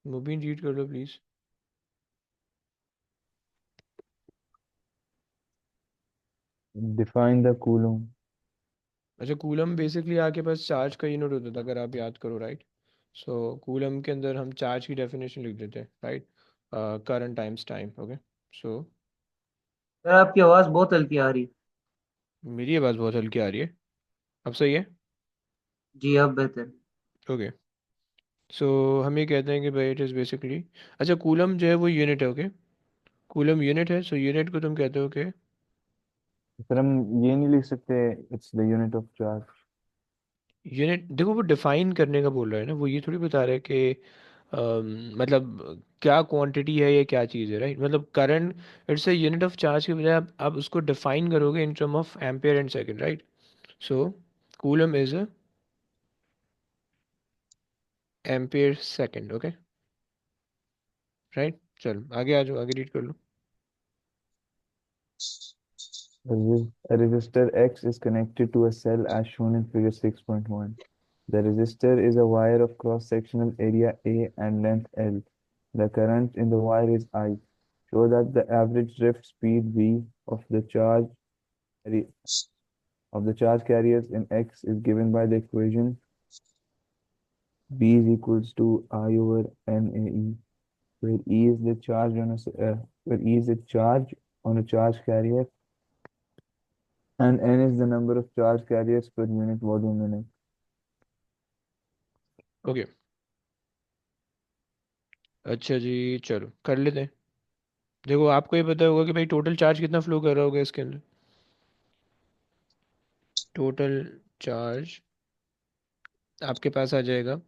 मुबीन read कर लो please. Define the Coulomb. अच्छा, coulomb basically आपके पास चार्ज का यूनिट होता था, अगर आप याद करो, राइट। सो कूलम के अंदर हम चार्ज की डेफिनेशन लिख देते हैं, right. Current times time, okay. So sir आपकी आवाज़ बहुत हल्की आ रही। मेरी आवाज़ बहुत हल्की आ रही है। अब सही है। जी अब बेहतर। ओके। सो हम ये कहते हैं कि भाई इट इज़ बेसिकली, अच्छा कूलम जो है वो यूनिट है, ओके। कूलम यूनिट है, सो यूनिट को तुम कहते हो कि फिर हम ये नहीं लिख सकते, it's the unit of charge. Unit, देखो वो डिफाइन करने का बोल रहा है ना, वो ये थोड़ी बता रहा है कि मतलब क्या क्वांटिटी है या क्या चीज़ है, राइट। मतलब current, it's a unit of charge के बजाय आप उसको डिफाइन करोगे in term of ampere and second, right. So coulomb is a ampere second, okay, right. चलो आगे आ जाओ, आगे रीड कर लो। A resistor X is connected to a cell as shown in figure 6.1. The resistor is a wire of cross-sectional area A and length L. The current in the wire is I. Show that the average drift speed V carri- of the charge carriers in X is given by the equation B is equals to I over NAE, where E is the charge on where E is the charge on a charge carrier and N is the number of charge carriers per unit volume in it. Okay, अच्छा जी, चलो कर लेते हैं। देखो आपको ये पता होगा कि भाई टोटल चार्ज कितना फ्लो कर रहा होगा इसके अंदर। टोटल चार्ज आपके पास आ जाएगा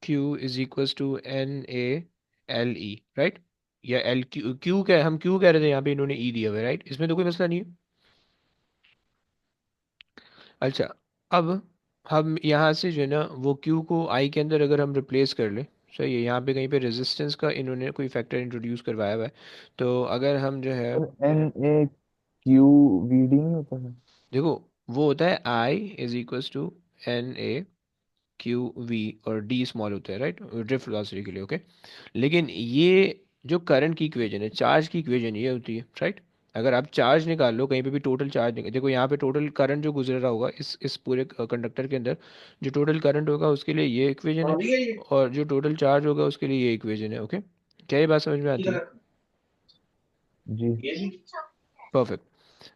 Q is equals to NaLe, right. या एल क्यू, क्यू क्या हम क्यू कह रहे थे, यहाँ पे इन्होंने ई दिया हुआ है, राइट। इसमें तो कोई मसला नहीं है। अच्छा, अब हम यहाँ से जो है ना वो क्यू को आई के अंदर अगर हम रिप्लेस कर ले, सही है। यहाँ पे कहीं पे रेजिस्टेंस का इन्होंने कोई फैक्टर इंट्रोड्यूस करवाया हुआ है, तो अगर हम जो है, और NaQVD नहीं होता है? देखो वो होता है I is equals to NaQV, और डी स्मॉल होता है, राइट, ड्रिफ्ट वेलोसिटी के लिए, ओके। लेकिन ये जो करंट की इक्वेशन है, चार्ज की इक्वेशन ये होती है, राइट। अगर आप चार्ज निकाल लो कहीं पे भी, टोटल चार्ज निकाल, देखो यहाँ पे टोटल करंट जो गुजर रहा होगा इस पूरे कंडक्टर के अंदर, जो टोटल करंट होगा उसके लिए ये इक्वेशन है, और जो टोटल चार्ज होगा उसके लिए ये इक्वेशन है, ओके। क्या ये बात समझ में आती है? जी। परफेक्ट।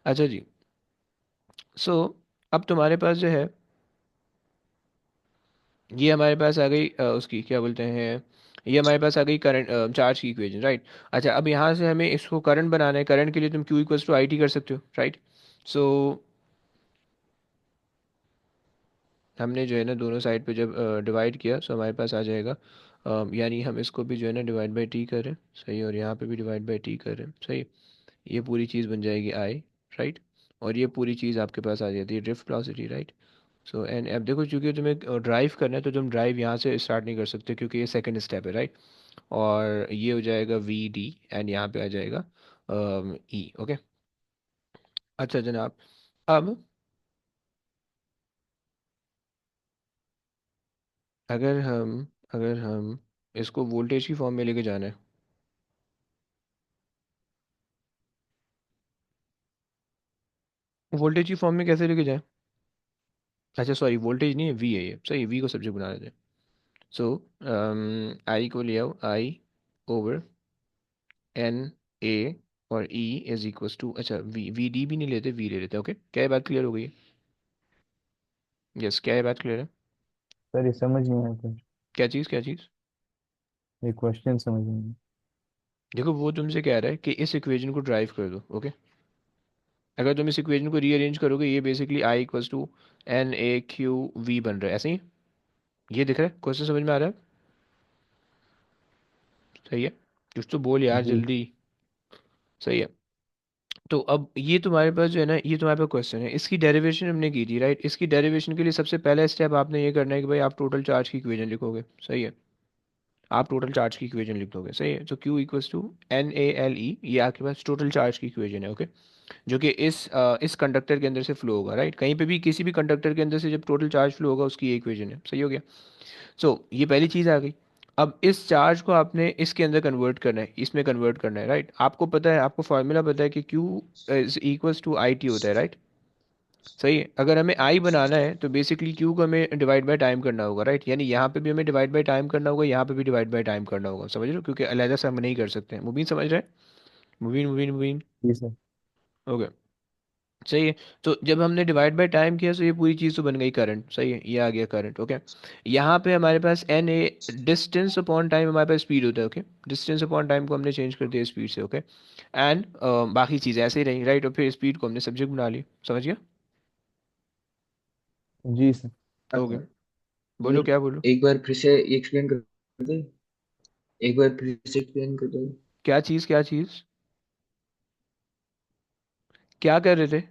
अच्छा जी, सो अब तुम्हारे पास जो है, ये हमारे पास आ गई उसकी क्या बोलते हैं, ये हमारे पास आ गई करंट चार्ज की इक्वेशन, राइट। अच्छा, अब यहाँ से हमें इसको करंट बनाना है, करंट के लिए तुम Q equals to I T कर सकते हो, राइट। सो हमने जो है ना दोनों साइड पे जब डिवाइड किया, सो हमारे पास आ जाएगा यानी हम इसको भी जो है ना डिवाइड बाई टी करें, सही, और यहाँ पे भी डिवाइड बाई टी करें, सही। ये पूरी चीज़ बन जाएगी आई, राइट। और ये पूरी चीज़ आपके पास आ जाती है drift velocity, right. So and अब देखो, चूंकि तुम्हें ड्राइव करना है तो तुम ड्राइव यहाँ से स्टार्ट नहीं कर सकते, क्योंकि ये सेकंड स्टेप है, राइट। और ये हो जाएगा VD, एंड यहाँ पे आ जाएगा ई, ओके। अच्छा जनाब, अब अगर हम इसको वोल्टेज की फॉर्म में लेके जाना है, वोल्टेज की फॉर्म में कैसे लेके जाए? अच्छा सॉरी, वोल्टेज नहीं है, वी है, ये सही, वी को सब्जेक्ट बना देते हैं। सो आई को ले आओ, आई ओवर NA, और E इज इक्वल्स टू, अच्छा VD भी नहीं लेते, वी ले लेते हैं, ओके। क्या ये बात क्लियर हो गई है? यस, क्या ये बात क्लियर है? सर ये समझ नहीं आया कुछ। क्या चीज़, क्या चीज़? ये क्वेश्चन समझ नहीं आया। देखो वो तुमसे कह रहा है कि इस इक्वेशन को ड्राइव कर दो, ओके। अगर तुम इस इक्वेशन को रीअरेंज करोगे, ये basically I equals to NaQV बन रहा है, ऐसे ही। ये दिख रहा है, क्वेश्चन समझ में आ रहा है? सही है, कुछ तो बोल यार जी। जल्दी। सही है। तो अब ये तुम्हारे पास जो है ना, ये तुम्हारे पास क्वेश्चन है, इसकी डेरिवेशन हमने की थी, राइट। इसकी डेरिवेशन के लिए सबसे पहला स्टेप आपने ये करना है कि भाई आप टोटल चार्ज की इक्वेशन लिखोगे, सही है। आप टोटल चार्ज की इक्वेशन लिख दोगे, सही है। तो Q इक्वल्स टू NaLe, ये आपके पास टोटल चार्ज की इक्वेशन है, ओके। जो कि इस कंडक्टर के अंदर से फ्लो होगा, राइट। कहीं पे भी किसी भी कंडक्टर के अंदर से जब टोटल चार्ज फ्लो होगा उसकी ये इक्वेशन है, सही हो गया। सो ये पहली चीज़ आ गई। अब इस चार्ज को आपने इसके अंदर कन्वर्ट करना है, इसमें कन्वर्ट करना है, राइट। आपको पता है, आपको फार्मूला पता है कि Q is equals to I T होता है, राइट। सही है। अगर हमें आई बनाना है तो बेसिकली Q को हमें डिवाइड बाय टाइम करना होगा, राइट। यानी यहाँ पे भी हमें डिवाइड बाय टाइम करना होगा, यहाँ पे भी डिवाइड बाय टाइम करना होगा, समझ रहे हो, क्योंकि अलहदा से हम नहीं कर सकते हैं। मुबीन समझ रहे हैं? मुबीन मुबीन मुबीन। जी सर। ओके। सही है। तो जब हमने डिवाइड बाय टाइम किया तो ये पूरी चीज़ तो बन गई करंट, सही है, ये आ गया करंट। ओके। यहाँ पे हमारे पास and a distance upon time, हमारे पास स्पीड होता है। ओके। डिस्टेंस अपॉन टाइम को हमने चेंज कर दिया स्पीड से। ओके। एंड बाकी चीज़ें ऐसे ही रही, राइट। और फिर स्पीड को हमने सब्जेक्ट बना ली, समझ गया। जी सर। ओके। बोलो, सर क्या बोलो। एक बार फिर से एक्सप्लेन कर दे, एक बार फिर से एक्सप्लेन कर दो। क्या चीज़, क्या चीज़, क्या कर रहे थे?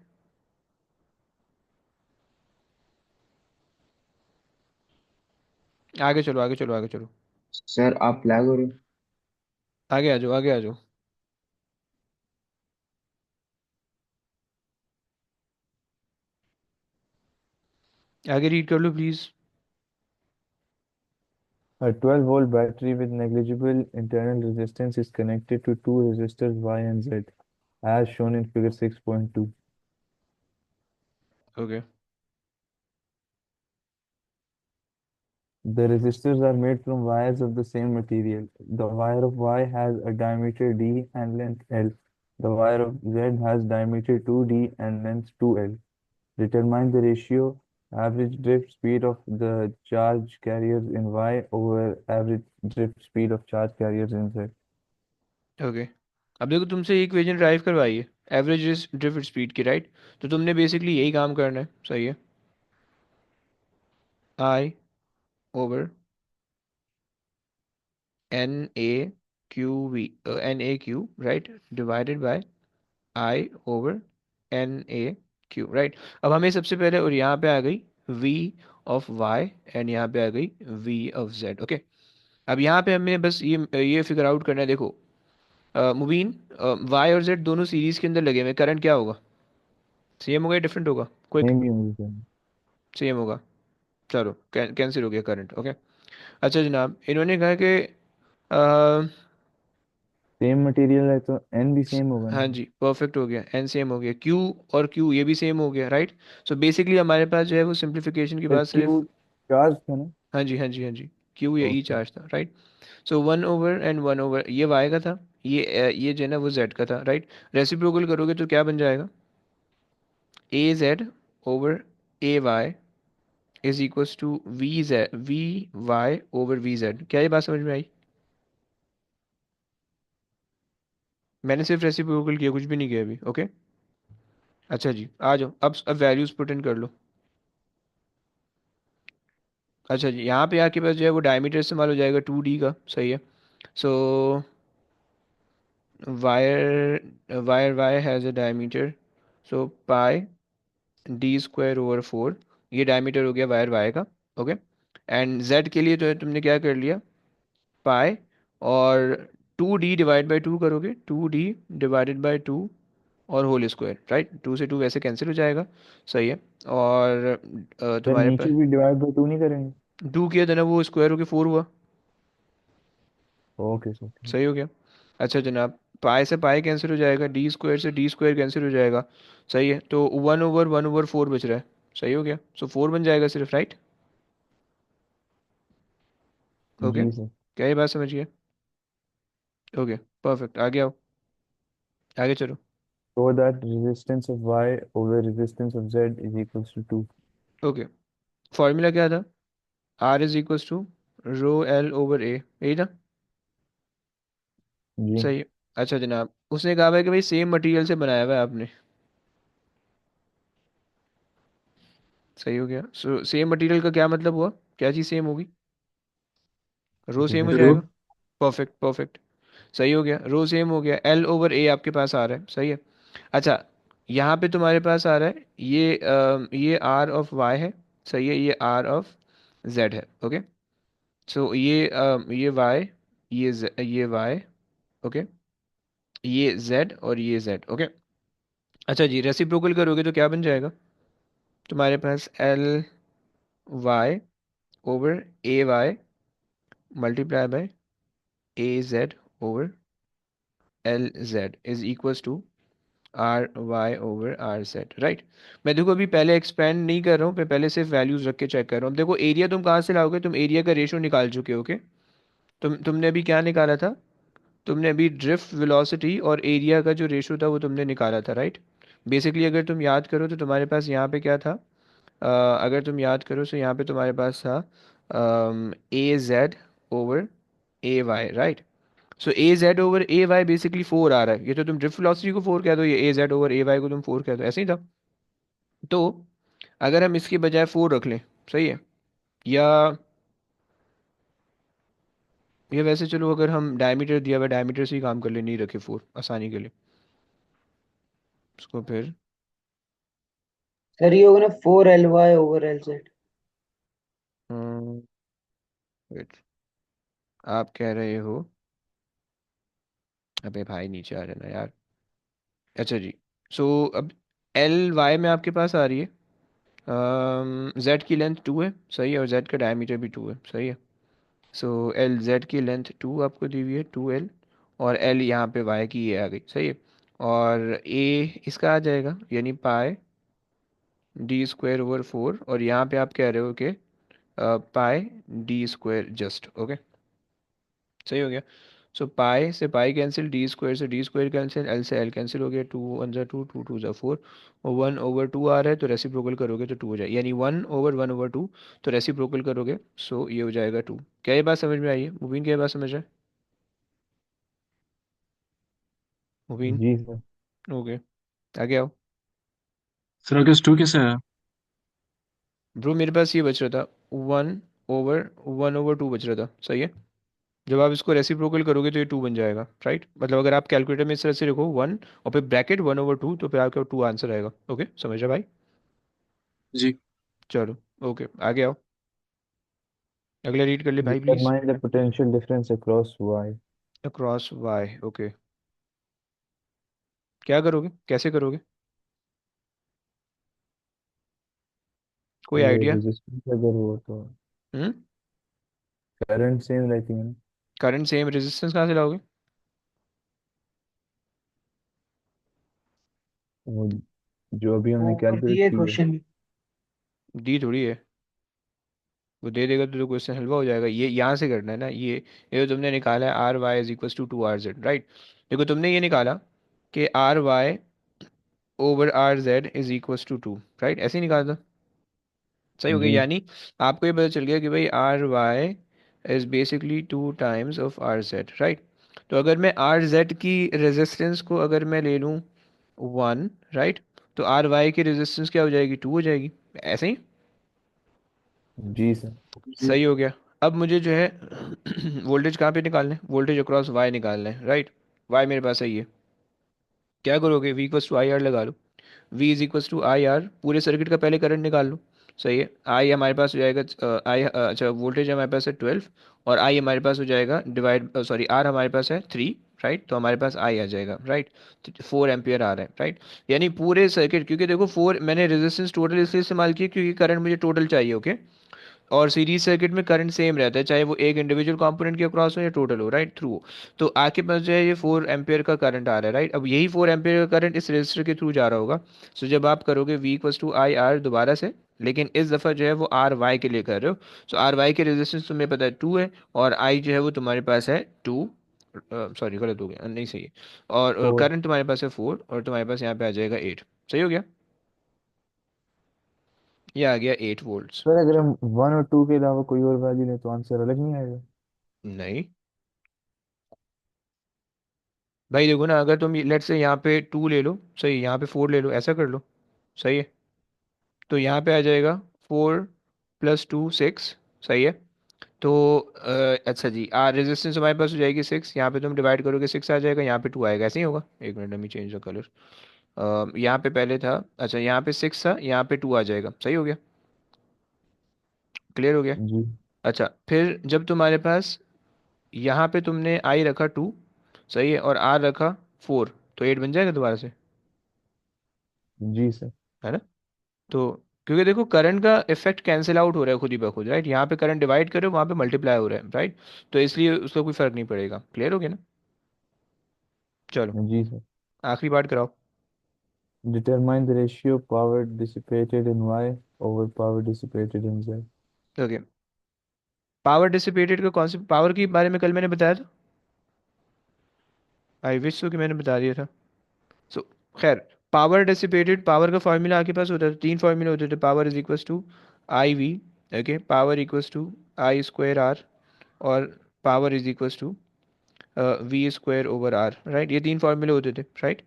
आगे चलो, आगे चलो, आगे चलो। सर आप लैग हो रहे हो। आगे आ जाओ, आगे आ जाओ। आगे रीड कर लो please. A 12-volt battery with negligible internal resistance is connected to two resistors Y and Z, as shown in figure 6.2. Okay. The resistors are made from wires of the same material. The wire of Y has a diameter D and length L. The wire of Z has diameter 2D and length 2L. Determine the ratio average drift speed of the charge carriers in Y over average drift speed of charge carriers in Z. Okay. अब देखो, तुमसे equation derive करवाई है average drift speed की, right. तो तुमने basically यही काम करना है, सही है। I over N A Q V, N A Q, right, divided by I over N A Q, right. अब हमें सबसे पहले, और यहाँ पे आ गई वी ऑफ वाई एंड यहाँ पे आ गई वी ऑफ जेड। ओके। अब यहाँ पे हमें बस ये फिगर आउट करना है। देखो मुबीन, वाई और जेड दोनों सीरीज के अंदर लगे हुए, करंट क्या होगा? सेम होगा या डिफरेंट होगा? क्विक। Same unit. सेम होगा। चलो, कैंसिल हो गया करंट। ओके। अच्छा जनाब, इन्होंने कहा कि सेम मटेरियल है तो N भी सेम होगा हाँ ना। जी, परफेक्ट हो गया, एन सेम हो गया, क्यू और क्यू ये भी सेम हो गया, राइट। सो बेसिकली हमारे पास जो है वो सिंप्लीफिकेशन के सर बाद सिर्फ, Q चार्ज था ना। हाँ जी, हाँ जी, हाँ जी, क्यू या ई ओके। चार्ज था, right. So one over and one over, ये वाई का था, ये जो है ना वो जेड का था, राइट। रेसिप्रोकल करोगे तो क्या बन जाएगा? A Z over A Y is equals to V Z, V Y over V Z. क्या ये बात समझ में आई? मैंने सिर्फ रेसिप्रोकल किया, कुछ भी नहीं किया अभी। ओके। अच्छा जी, आ जाओ, अब वैल्यूज पुट इन कर लो। अच्छा जी, यहाँ पे आपके पास जो है वो डायमीटर इस्तेमाल हो जाएगा 2D का, सही है। So wire Y has a diameter, so pi D square over 4, ये डायमीटर हो गया वायर वाई का। ओके। एंड जेड के लिए जो है तुमने क्या कर लिया, पाई और 2D डिवाइड बाई 2 करोगे, 2D डिवाइडेड बाई 2 और होल स्क्वायर, राइट। 2 से 2 वैसे कैंसिल हो जाएगा, सही है। और सर तुम्हारे नीचे पास भी डिवाइड बाय 2 नहीं करेंगे? 2 किया था ना, वो स्क्वायर होके 4 हुआ, ओके सर ठीक। सही हो गया। अच्छा जनाब, पाई से पाई कैंसिल हो जाएगा, डी स्क्वायर से डी स्क्वायर कैंसिल हो जाएगा, सही है। तो 1/4 बच रहा है, सही हो गया। सो 4 बन जाएगा सिर्फ, राइट। ओके। जी सर। क्या ये बात समझिए? ओके। परफेक्ट, आगे आओ, आगे चलो। So that resistance of Y over resistance of Z is equals to 2. Okay. Formula क्या था? R is equals to rho L over A, यही था, जी। सही है। अच्छा जनाब, उसने कहा है कि भाई सेम मटेरियल से बनाया हुआ है आपने, सही हो गया। सो सेम मटेरियल का क्या मतलब हुआ? क्या चीज़ सेम होगी? रो सेम हो रेजिस्टेंस। जाएगा। परफेक्ट, परफेक्ट, सही हो गया, रो सेम हो गया, एल ओवर ए आपके पास आ रहा है, सही है। अच्छा, यहाँ पे तुम्हारे पास आ रहा है ये आर ऑफ वाई है, सही है, ये आर ऑफ जेड है। ओके। सो ये वाई, ये वाई, ओके, ये जेड और ये जेड। ओके। अच्छा जी, रेसिप्रोकल करोगे तो क्या बन जाएगा तुम्हारे पास? L Y over A Y multiply by A Z over L Z is equals to R Y over R Z, right. मैं देखो अभी पहले एक्सपेंड नहीं कर रहा हूँ, मैं पहले सिर्फ वैल्यूज रख के चेक कर रहा हूँ। देखो एरिया तुम कहाँ से लाओगे, तुम एरिया का रेशो निकाल चुके हो, ओके। तुमने अभी क्या निकाला था, तुमने अभी ड्रिफ्ट वेलोसिटी और एरिया का जो रेशो था वो तुमने निकाला था, राइट। बेसिकली अगर तुम याद करो तो तुम्हारे पास यहाँ पे क्या था, अगर तुम याद करो तो यहाँ पे तुम्हारे पास था ए Z over A Y, right. So A Z over A Y basically four आ रहा है, ये तो तुम ड्रिफ्ट वेलोसिटी को फोर कह दो, ये ए जेड ओवर ए वाई को तुम फोर कह दो, ऐसे ही था। तो अगर हम इसके बजाय फोर रख लें, सही है, या वैसे चलो अगर हम डायमीटर दिया हुआ डायमीटर से ही काम कर ले, नहीं रखे फोर आसानी के लिए उसको फिर। सर ये होगा ना 4 LY ओवर LZ। हम्म, wait, आप कह रहे हो, अबे भाई नीचे आ जाना यार। अच्छा जी, सो अब एल वाई में आपके पास आ रही है, जेड की लेंथ टू है, सही है, और जेड का डायमीटर भी टू है, सही है। सो एल जेड की लेंथ टू आपको दी हुई है, टू एल, और एल यहाँ पे वाई की ये आ गई, सही है। और ए इसका आ जाएगा यानी पाई डी स्क्वायर ओवर फोर, और यहाँ पे आप कह रहे हो कि पाई डी स्क्वायर जस्ट, ओके, सही हो गया। सो पाई से पाई कैंसिल, डी स्क्वायर से डी स्क्वायर कैंसिल, एल से एल कैंसिल हो गया, टू वन ज़ा टू, टू टू ज़ा फोर, और वन ओवर टू आ रहा है तो रेसिप्रोकल करोगे तो टू हो जाए, यानी वन ओवर टू, तो रेसिप्रोकल करोगे सो ये हो जाएगा टू। क्या ये बात समझ में आई है मुबीन, क्या ये बात समझ रहा है मुबीन? जी सर। ओके, आगे आओ। सर अगस्त टू कैसे है? ब्रो मेरे पास ये बच रहा था, वन वन ओवर टू बच रहा था, सही है। जब आप इसको रेसिप्रोकल करोगे तो ये टू बन जाएगा, राइट। मतलब अगर आप कैलकुलेटर में इस तरह से लिखो वन और फिर ब्रैकेट वन ओवर टू, तो फिर आपका टू आंसर आएगा, ओके, समझ रहे भाई? जी। चलो, ओके, आगे आओ, अगला रीड कर ले भाई please. Determine the potential difference across Y। Across Y, okay, क्या करोगे, कैसे करोगे, कोई ये आइडिया? रेजिस्टेंस अगर हो तो हम्म, करंट सेम रहती है ना। करंट सेम, रेजिस्टेंस कहाँ से लाओगे? वो जो अभी वो हमने ऊपर कैलकुलेट दिए की है। क्वेश्चन में। दी थोड़ी है, वो दे देगा तो क्वेश्चन हलवा हो जाएगा, ये यहाँ से करना है ना, ये जो तुमने निकाला है R Y is equal to R Z, right. देखो तुमने ये निकाला कि R Y over R Z is equal to right, ऐसे ही निकाला था, सही हो गया। जी। यानी आपको ये पता चल गया कि भाई R Y is basically two times of R Z, right. तो अगर मैं आर जेड की रेजिस्टेंस को अगर मैं ले लूँ वन, राइट, तो आर वाई की रेजिस्टेंस क्या हो जाएगी, टू हो जाएगी, ऐसे ही, जी सर। जी। सही हो गया। अब मुझे जो है वोल्टेज कहाँ पे निकालना है, वोल्टेज अक्रॉस वाई निकालना है, राइट। वाई मेरे पास सही है, क्या करोगे, V equals to I R लगा लो। V is equals to I R, पूरे सर्किट का पहले करंट निकाल लो, सही है। आई हमारे पास हो जाएगा अच्छा वोल्टेज हमारे पास है 12, और आई हमारे पास हो जाएगा डिवाइड, सॉरी आर हमारे पास है 3, राइट, तो हमारे पास आई आ जाएगा, राइट। 4 एम्पियर आ रहा है, राइट। यानी पूरे सर्किट, क्योंकि देखो फोर मैंने रेजिस्टेंस टोटल इसलिए इस्तेमाल किया क्योंकि करंट मुझे टोटल चाहिए, ओके। और सीरीज सर्किट में करंट सेम रहता है, चाहे वो एक इंडिविजुअल कंपोनेंट के अक्रॉस हो या टोटल हो, राइट, थ्रू हो। तो आपके पास जो है ये 4 एम्पियर का करंट आ रहा है, राइट। अब यही 4 एम्पियर का करंट इस रजिस्टर के थ्रू जा रहा होगा। सो जब आप करोगे V equals to I R दोबारा से, लेकिन इस दफ़ा जो है वो आर वाई के लिए कर रहे हो। सो आर वाई के रेजिस्टेंस तुम्हें पता है टू है, और आई जो है वो तुम्हारे पास है टू, सॉरी गलत हो गया, नहीं सही है। और और करंट तुम्हारे पास है फोर, और तुम्हारे पास यहाँ पे आ जाएगा एट, सही हो गया, ये आ गया 8 वोल्ट्स। सर अगर हम वन और टू के अलावा कोई और वैल्यू लें तो आंसर अलग नहीं आएगा। नहीं भाई देखो ना, अगर तुम लेट से यहाँ पे टू ले लो, सही, यहाँ पे फोर ले लो, ऐसा कर लो, सही है। तो यहाँ पे आ जाएगा फोर प्लस टू सिक्स, सही है। तो अच्छा जी, रेजिस्टेंस हमारे पास हो जाएगी सिक्स, यहाँ पे तुम डिवाइड करोगे सिक्स आ जाएगा, यहाँ पे टू आएगा, ऐसे ही होगा। एक मिनट में चेंज द कलर, यहाँ पे पहले था, अच्छा यहाँ पे सिक्स था, यहाँ पे टू आ जाएगा, सही हो गया, क्लियर हो गया। जी। अच्छा फिर जब तुम्हारे पास यहाँ पे तुमने आई रखा टू, सही है, और आर रखा फोर, तो एट बन जाएगा दोबारा से, जी सर। है ना। तो क्योंकि देखो करंट का इफेक्ट कैंसिल आउट हो रहा है खुद ही बखुद, राइट। यहाँ पे करंट डिवाइड करो, वहाँ पे मल्टीप्लाई हो रहा है, राइट। तो इसलिए उसका कोई फर्क नहीं पड़ेगा। क्लियर हो गया ना? चलो जी सर। आखिरी पार्ट कराओ। Determine the ratio of power dissipated in Y over power dissipated in Z. Okay, power dissipated का कॉन्सेप्ट, पावर के बारे में कल मैंने बताया था। आई विश सो कि मैंने बता दिया था। सो खैर, पावर डिसिपेटेड, पावर का फॉर्मूला आपके पास होता था, तीन फॉर्मूले होते थे। Power is equals to I V, okay, power equals to I square R, और power is equals to V square over R, right. ये तीन फॉर्मूले होते थे, राइट।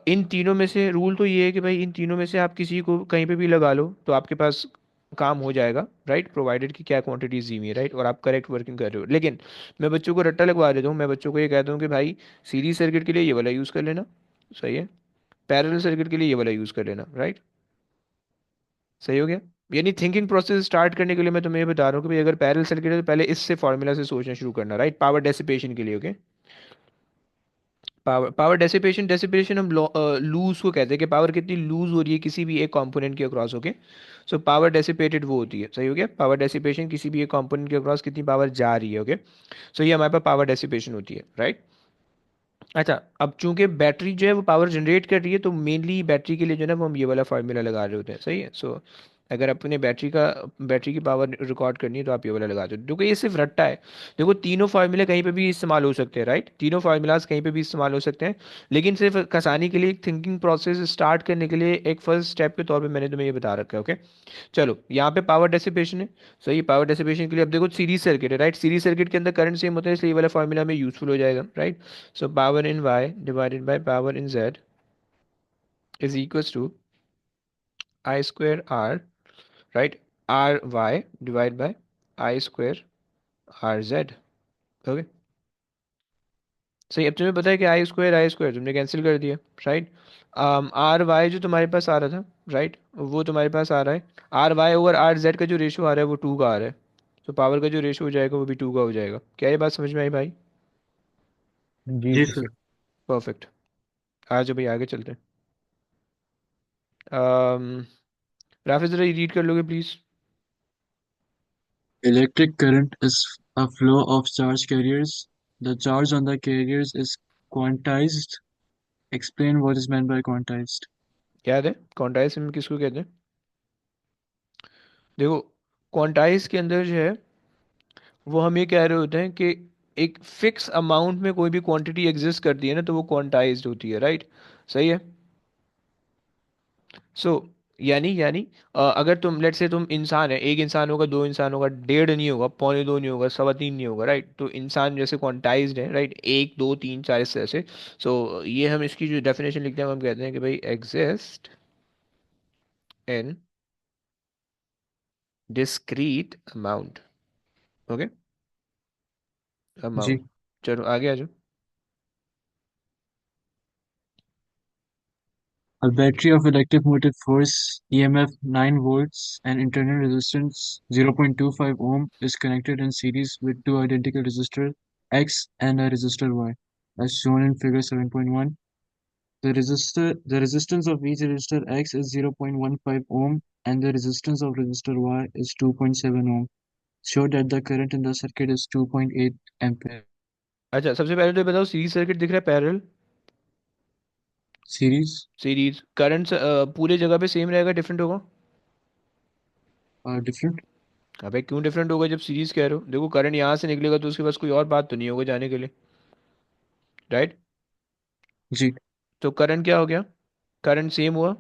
इन तीनों में से रूल तो ये है कि भाई इन तीनों में से आप किसी को कहीं पे भी लगा लो तो आपके पास काम हो जाएगा, राइट, प्रोवाइडेड कि क्या क्वांटिटीज दी हुई है, राइट, और आप करेक्ट वर्किंग कर रहे हो। लेकिन मैं बच्चों को रट्टा लगवा देता हूँ, मैं बच्चों को ये कहता हूँ कि भाई सीरीज सर्किट के लिए ये वाला यूज़ कर लेना, सही है। पैरेलल सर्किट के लिए ये वाला यूज़ कर लेना, राइट। सही हो गया। यानी थिंकिंग प्रोसेस स्टार्ट करने के लिए मैं तुम्हें ये बता रहा हूँ कि भाई अगर पैरेलल सर्किट है तो पहले इससे फॉर्मूला से सोचना शुरू करना, राइट, पावर डेसिपेशन के लिए, okay. Power power dissipation, dissipation हम लूज को कहते हैं कि पावर कितनी लूज हो रही है किसी भी एक कंपोनेंट के across, okay. So power dissipated वो होती है, सही हो गया। पावर डेसिपेशन किसी भी एक कंपोनेंट के अक्रॉस कितनी पावर जा रही है, ओके। सो ये हमारे पास पावर डेसिपेशन होती है, राइट। अच्छा, अब चूंकि बैटरी जो है वो पावर जनरेट कर रही है तो मेनली बैटरी के लिए जो है ना वो हम ये वाला फार्मूला लगा रहे होते हैं, सही है। सो अगर अपने बैटरी की पावर रिकॉर्ड करनी है तो आप ये वाला लगा दो, क्योंकि ये सिर्फ रट्टा है। देखो तीनों फार्मूले कहीं पे भी इस्तेमाल हो सकते हैं, राइट, तीनों फार्मूलाज कहीं पे भी इस्तेमाल हो सकते हैं। लेकिन सिर्फ कसानी के लिए, थिंकिंग प्रोसेस स्टार्ट करने के लिए एक फर्स्ट स्टेप के तौर पे मैंने तुम्हें ये बता रखा है, ओके। चलो यहाँ पे पावर डेसिपेशन है, सही। पावर डेसिपेशन के लिए अब देखो सीरीज सर्किट है, राइट, सीरीज सर्किट के अंदर करंट सेम होता है, इसलिए ये वाला फार्मूला में यूजफुल हो जाएगा, right. So power in Y divided by power in Z is equals to I square R, right, R Y divide by I square R Z, okay. सही, अब तुम्हें पता है कि आई स्क्वायर तुमने कैंसिल कर दिया, राइट। आर वाई जो तुम्हारे पास आ रहा था, राइट, वो तुम्हारे पास आ रहा है। R Y over R Z का जो रेशो आ रहा है वो टू का आ रहा है। तो पावर का जो रेशो हो जाएगा वो भी टू का हो जाएगा। क्या ये बात समझ में आई भाई? जी जी सर। सर। परफेक्ट। आ जाओ भाई आगे चलते हैं। राफिज जरा रीड कर लोगे please? Electric current is a flow of charge carriers. The charge on the carriers is quantized. Explain what is meant by quantized. याद है क्वांटाइज में किसको कहते हैं? देखो, क्वांटाइज के अंदर जो है वो हम ये कह रहे होते हैं कि एक फिक्स अमाउंट में कोई भी क्वांटिटी एग्जिस्ट करती है ना तो वो क्वांटाइज्ड होती है, राइट। सही है। सो यानी अगर तुम लेट से तुम इंसान है, एक इंसान होगा, दो इंसान होगा, डेढ़ नहीं होगा, पौने दो नहीं होगा, सवा तीन नहीं होगा, राइट। तो इंसान जैसे क्वांटाइज्ड है, राइट, एक दो तीन चार इस तरह से। सो ये हम इसकी जो डेफिनेशन लिखते हैं वो हम कहते हैं कि भाई exist in discrete amount, okay, जी। अमाउंट। चलो आगे आ जाओ। A battery of electric motive force EMF 9 volts and internal resistance 0.25 ohm is connected in series with two identical resistors X and a resistor Y, as shown in figure 7.1. The resistance of each resistor X is 0.15 ohm and the resistance of resistor Y is 2.7 ohm. Show that the current in the circuit is 2.8 ampere. अच्छा, सबसे पहले तो ये बताओ, series circuit दिख रहा है, parallel? Series series current पूरे जगह पे सेम रहेगा, डिफरेंट होगा? are different. अबे क्यों डिफरेंट होगा जब सीरीज कह रहे हो? देखो करंट यहाँ से निकलेगा तो उसके पास कोई और बात तो नहीं होगा जाने के लिए, राइट। G. तो करंट क्या हो गया? करंट सेम हुआ।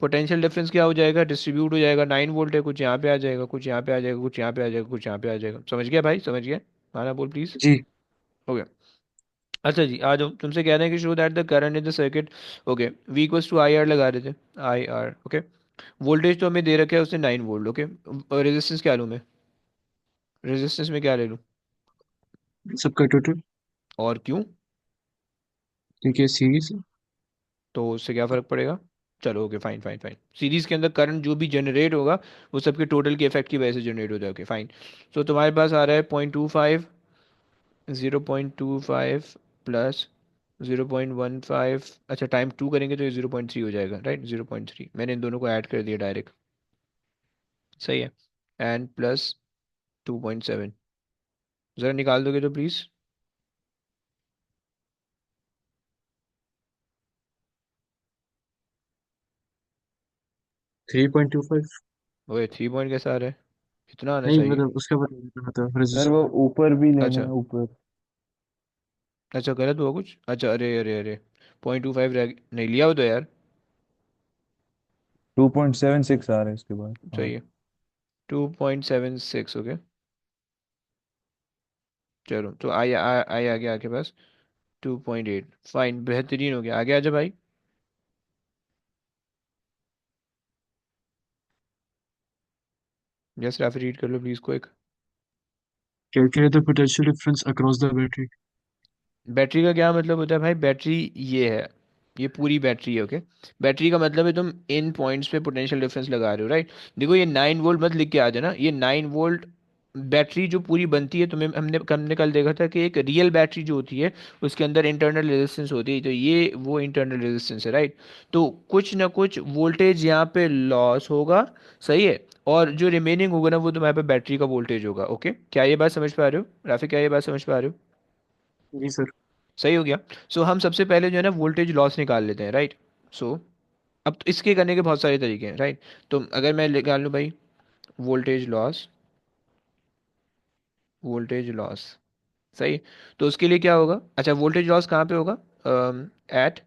पोटेंशियल डिफरेंस क्या हो जाएगा? डिस्ट्रीब्यूट हो जाएगा। 9 वोल्ट है, कुछ यहाँ पे आ जाएगा, कुछ यहाँ पे आ जाएगा, कुछ यहाँ पे आ जाएगा, कुछ यहाँ पे आ जाएगा। समझ गया भाई? समझ गया? हाँ बोल प्लीज। G. हो गया। अच्छा जी, आ जाओ। तुमसे कह रहे हैं कि show that the current in the circuit, okay, V equals to I R लगा रहे थे, आई आर, ओके। वोल्टेज तो हमें दे रखा है उसने 9 वोल्ट, ओके। रेजिस्टेंस क्या लूँ मैं? रेजिस्टेंस में क्या ले लूँ? सबका टोटल और क्यों? क्योंकि सीरीज तो उससे क्या फ़र्क पड़ेगा? चलो okay, fine fine fine. Series के अंदर करंट जो भी जनरेट होगा वो सबके टोटल के इफेक्ट की वजह से जनरेट होता है, ओके फाइन। सो तुम्हारे पास आ रहा है 0.25, 0.25 प्लस 0.15। अच्छा, टाइम टू करेंगे तो ये 0.3 हो जाएगा, राइट, 0.3। मैंने इन दोनों को ऐड कर दिया डायरेक्ट। सही है, एंड प्लस 2.7। ज़रा निकाल दोगे तो प्लीज़। 3.25। ओए 3 पॉइंट कैसा आ रहा है, इतना आना नहीं चाहिए। मतलब उसका बता था सर रेजिस्टर। वो ऊपर भी लेना अच्छा है, ऊपर। अच्छा, गलत हुआ कुछ, अच्छा अरे अरे अरे, 0.25 रह नहीं लिया हो तो यार। 2.76 आ रहा है इसके बाद, हाँ। सही है, 2.76, ओके। चलो तो आई आ गया आपके पास 2.8, फाइन, बेहतरीन हो गया, आगे आजा भाई। जस्ट राफी रीड कर लो प्लीज को एक। Calculate the potential difference across the battery. Battery का क्या मतलब होता है भाई, बैटरी ये है, ये पूरी बैटरी है, ओके। बैटरी का मतलब है तुम इन पॉइंट्स पे पोटेंशियल डिफरेंस लगा रहे हो, राइट। देखो ये 9 वोल्ट मत लिख के आ जाना, ये 9 वोल्ट बैटरी जो पूरी बनती है, तुम्हें हमने कल देखा था कि एक रियल बैटरी जो होती है उसके अंदर इंटरनल रेजिस्टेंस होती है, तो ये वो इंटरनल रेजिस्टेंस है, राइट। तो कुछ ना कुछ वोल्टेज यहाँ पे लॉस होगा, सही है, और जो रिमेनिंग होगा ना वो तुम्हारे पे बैटरी का वोल्टेज होगा, ओके। क्या ये बात समझ पा रहे हो राफी, क्या ये बात समझ पा रहे हो? जी सर। सही हो गया। सो हम सबसे पहले जो है ना वोल्टेज लॉस निकाल लेते हैं, राइट। सो अब तो इसके करने के बहुत सारे तरीके हैं, राइट। तो अगर मैं निकाल लूँ भाई वोल्टेज लॉस, वोल्टेज लॉस, सही। तो उसके लिए क्या होगा, अच्छा वोल्टेज लॉस कहाँ पे होगा, at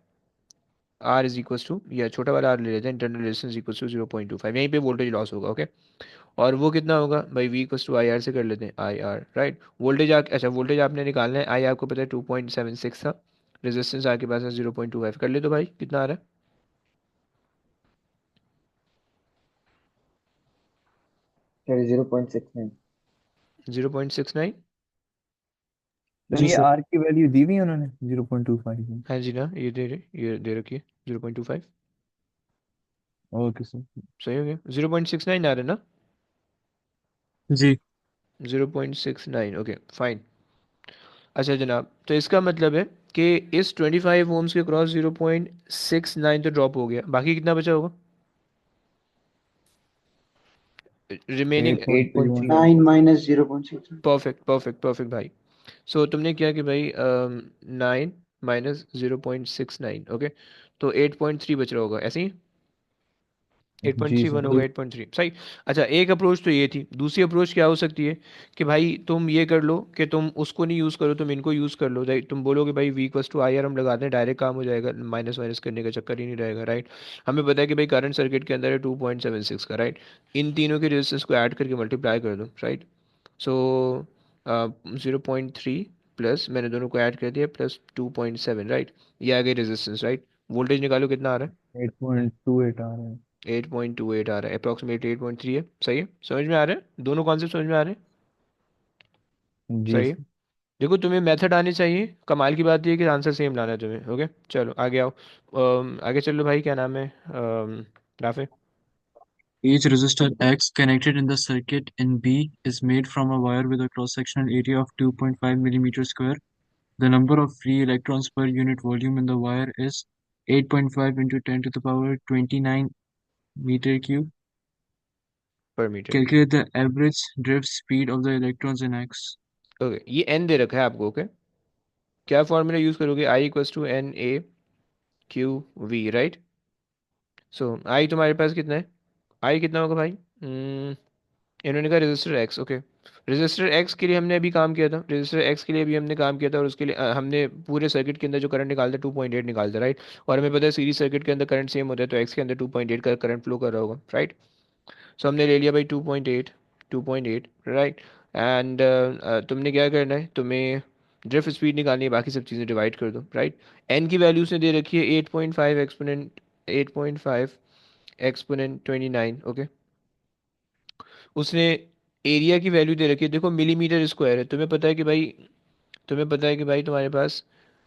R is equal to, या छोटा वाला आर ले लेते हैं, इंटरनल रेजिस्टेंस इक्वल टू 0.25, यहीं पे वोल्टेज लॉस होगा, ओके। और वो कितना होगा भाई, V equal to I R से कर लेते हैं, आई आर, राइट। वोल्टेज अच्छा वोल्टेज आपने निकालना है, आई आपको पता है 2.76 था, रेजिस्टेंस आपके पास है 0.25, कर ले तो भाई कितना आ रहा सर 0.69। है, 0.69। सर जी ये सर। आर की वैल्यू दी हुई है उन्होंने 0.25 में। हाँ जी ना, ये दे रखी है 0.25। Okay sir. सही हो गया, 0.69 आ रहा है ना, जी। 0.69, ओके फाइन। अच्छा जनाब, तो इसका मतलब है कि इस 25 ओम्स के क्रॉस 0.69 तो ड्रॉप हो गया, बाकी कितना बचा होगा remaining. 8.31। 8.31। 9 minus 0.6. Perfect perfect perfect भाई। सो तुमने किया कि भाई 9 - 0.69, ओके। तो 8.3 बच रहा होगा ऐसे ही, एट पॉइंट जी थ्री सर। वन होगा, 8.3, सही। अच्छा एक अप्रोच तो ये थी, दूसरी अप्रोच क्या हो सकती है कि भाई तुम ये कर लो कि तुम उसको नहीं यूज़ करो, तुम इनको यूज़ कर लो, राइट। तुम बोलोगे भाई V equals to I R हम लगा दें, डायरेक्ट काम हो जाएगा, माइनस माइनस करने का चक्कर ही नहीं रहेगा, राइट। हमें पता है कि भाई करंट सर्किट के अंदर है 2.76 का, राइट। इन तीनों के रेजिस्टेंस को ऐड करके मल्टीप्लाई कर दो, राइट। सो 0.3 प्लस मैंने दोनों को ऐड कर दिया प्लस 2.7, राइट। ये आ गई रेजिस्टेंस, राइट। वोल्टेज निकालो कितना आ रहा है, 8.28 आ रहा है। 8.28 आ रहा है, अप्रॉक्सीमेटली 8.3 है, सही है, समझ में आ रहा है, दोनों कॉन्सेप्ट समझ में आ रहे हैं, जी सही है। सर। देखो तुम्हें मेथड आनी चाहिए, कमाल की बात ये है कि आंसर सेम लाना है तुम्हें, ओके। चलो आगे आओ, आगे चलो भाई, क्या नाम है Rafe. Each resistor X connected in the circuit in B is made from a wire with a cross-sectional area of 2.5 millimeter square. The number of free electrons per unit volume in the wire is 8.5 into 10 to the power 29 meter cube. पर metre cube, Calculate the average drift speed of the electrons in X. Okay. ये N दे रखा है आपको, okay. क्या formula use करोगे, I equals to N A Q V, right. So I तुम्हारे पास कितना है, आई कितना होगा भाई, इन्होंने कहा register x, okay. Register x के लिए हमने अभी काम किया था, रजिस्टर एक्स के लिए भी हमने काम किया था, और उसके लिए हमने पूरे सर्किट के अंदर जो करंट निकालता है 2.8 निकालता है, राइट। और हमें पता है सीरीज सर्किट के अंदर करंट सेम होता है, तो एक्स के अंदर 2.8 का करंट फ्लो कर रहा होगा, राइट। सो हमने ले लिया भाई 2.8, 2.8, राइट। एंड तुमने क्या करना है, तुम्हें ड्रिफ्ट स्पीड निकालनी है, बाकी सब चीज़ें डिवाइड कर दो, राइट। एन की वैल्यू उसने दे रखी है 8.5 एक्सपोनेंट, 8.5 एक्सपोनेंट 29, ओके। उसने एरिया की वैल्यू दे रखी है, देखो मिलीमीटर स्क्वायर है, तुम्हें पता है कि भाई, तुम्हें पता है कि भाई तुम्हारे पास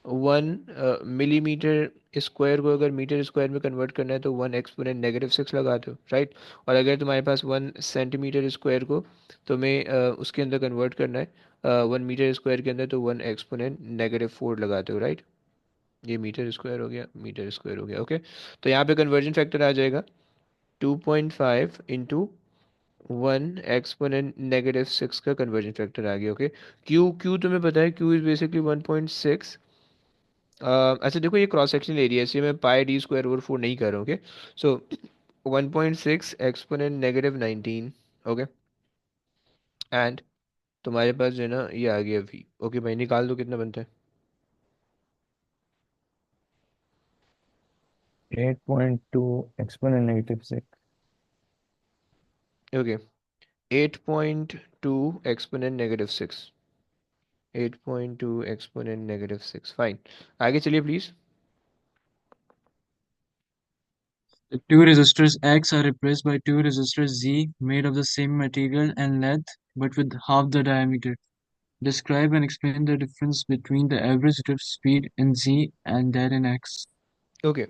1 मिलीमीटर स्क्वायर को अगर मीटर स्क्वायर में कन्वर्ट करना है तो 1 एक्सपोनेंट -6 लगाते हो, राइट। और अगर तुम्हारे पास 1 सेंटीमीटर स्क्वायर को तुम्हें उसके अंदर कन्वर्ट करना है 1 मीटर स्क्वायर के अंदर, तो 1 एक्सपोनेंट -4 लगाते हो, राइट। ये मीटर स्क्वायर हो गया, मीटर स्क्वायर हो गया, ओके। तो यहाँ पे कन्वर्जन फैक्टर आ जाएगा 2.5 इंटू 1 एक्सपोनेंट -6 का कन्वर्जन फैक्टर आ गया। ओके, क्यू क्यू तुम्हें पता है, क्यू इज बेसिकली 1.6। अच्छा देखो, ये क्रॉस सेक्शनल एरिया है, इसलिए मैं पाई डी स्क्वायर ओवर 4 नहीं कर रहा हूँ। Okay, so 1.6 exponent -19। Okay, and तुम्हारे पास जो है ना ये आ गया v। ओके भाई, निकाल दो कितना बनता 8.2 exponent -6. है। Okay, 8.2 exponent -6, 8.2 exponent -6। फाइन, आगे चलिए please. The two resistors X are replaced by two resistors Z made of the same material and length but with half the diameter. Describe and explain the difference between the average drift speed in Z and that in X. Okay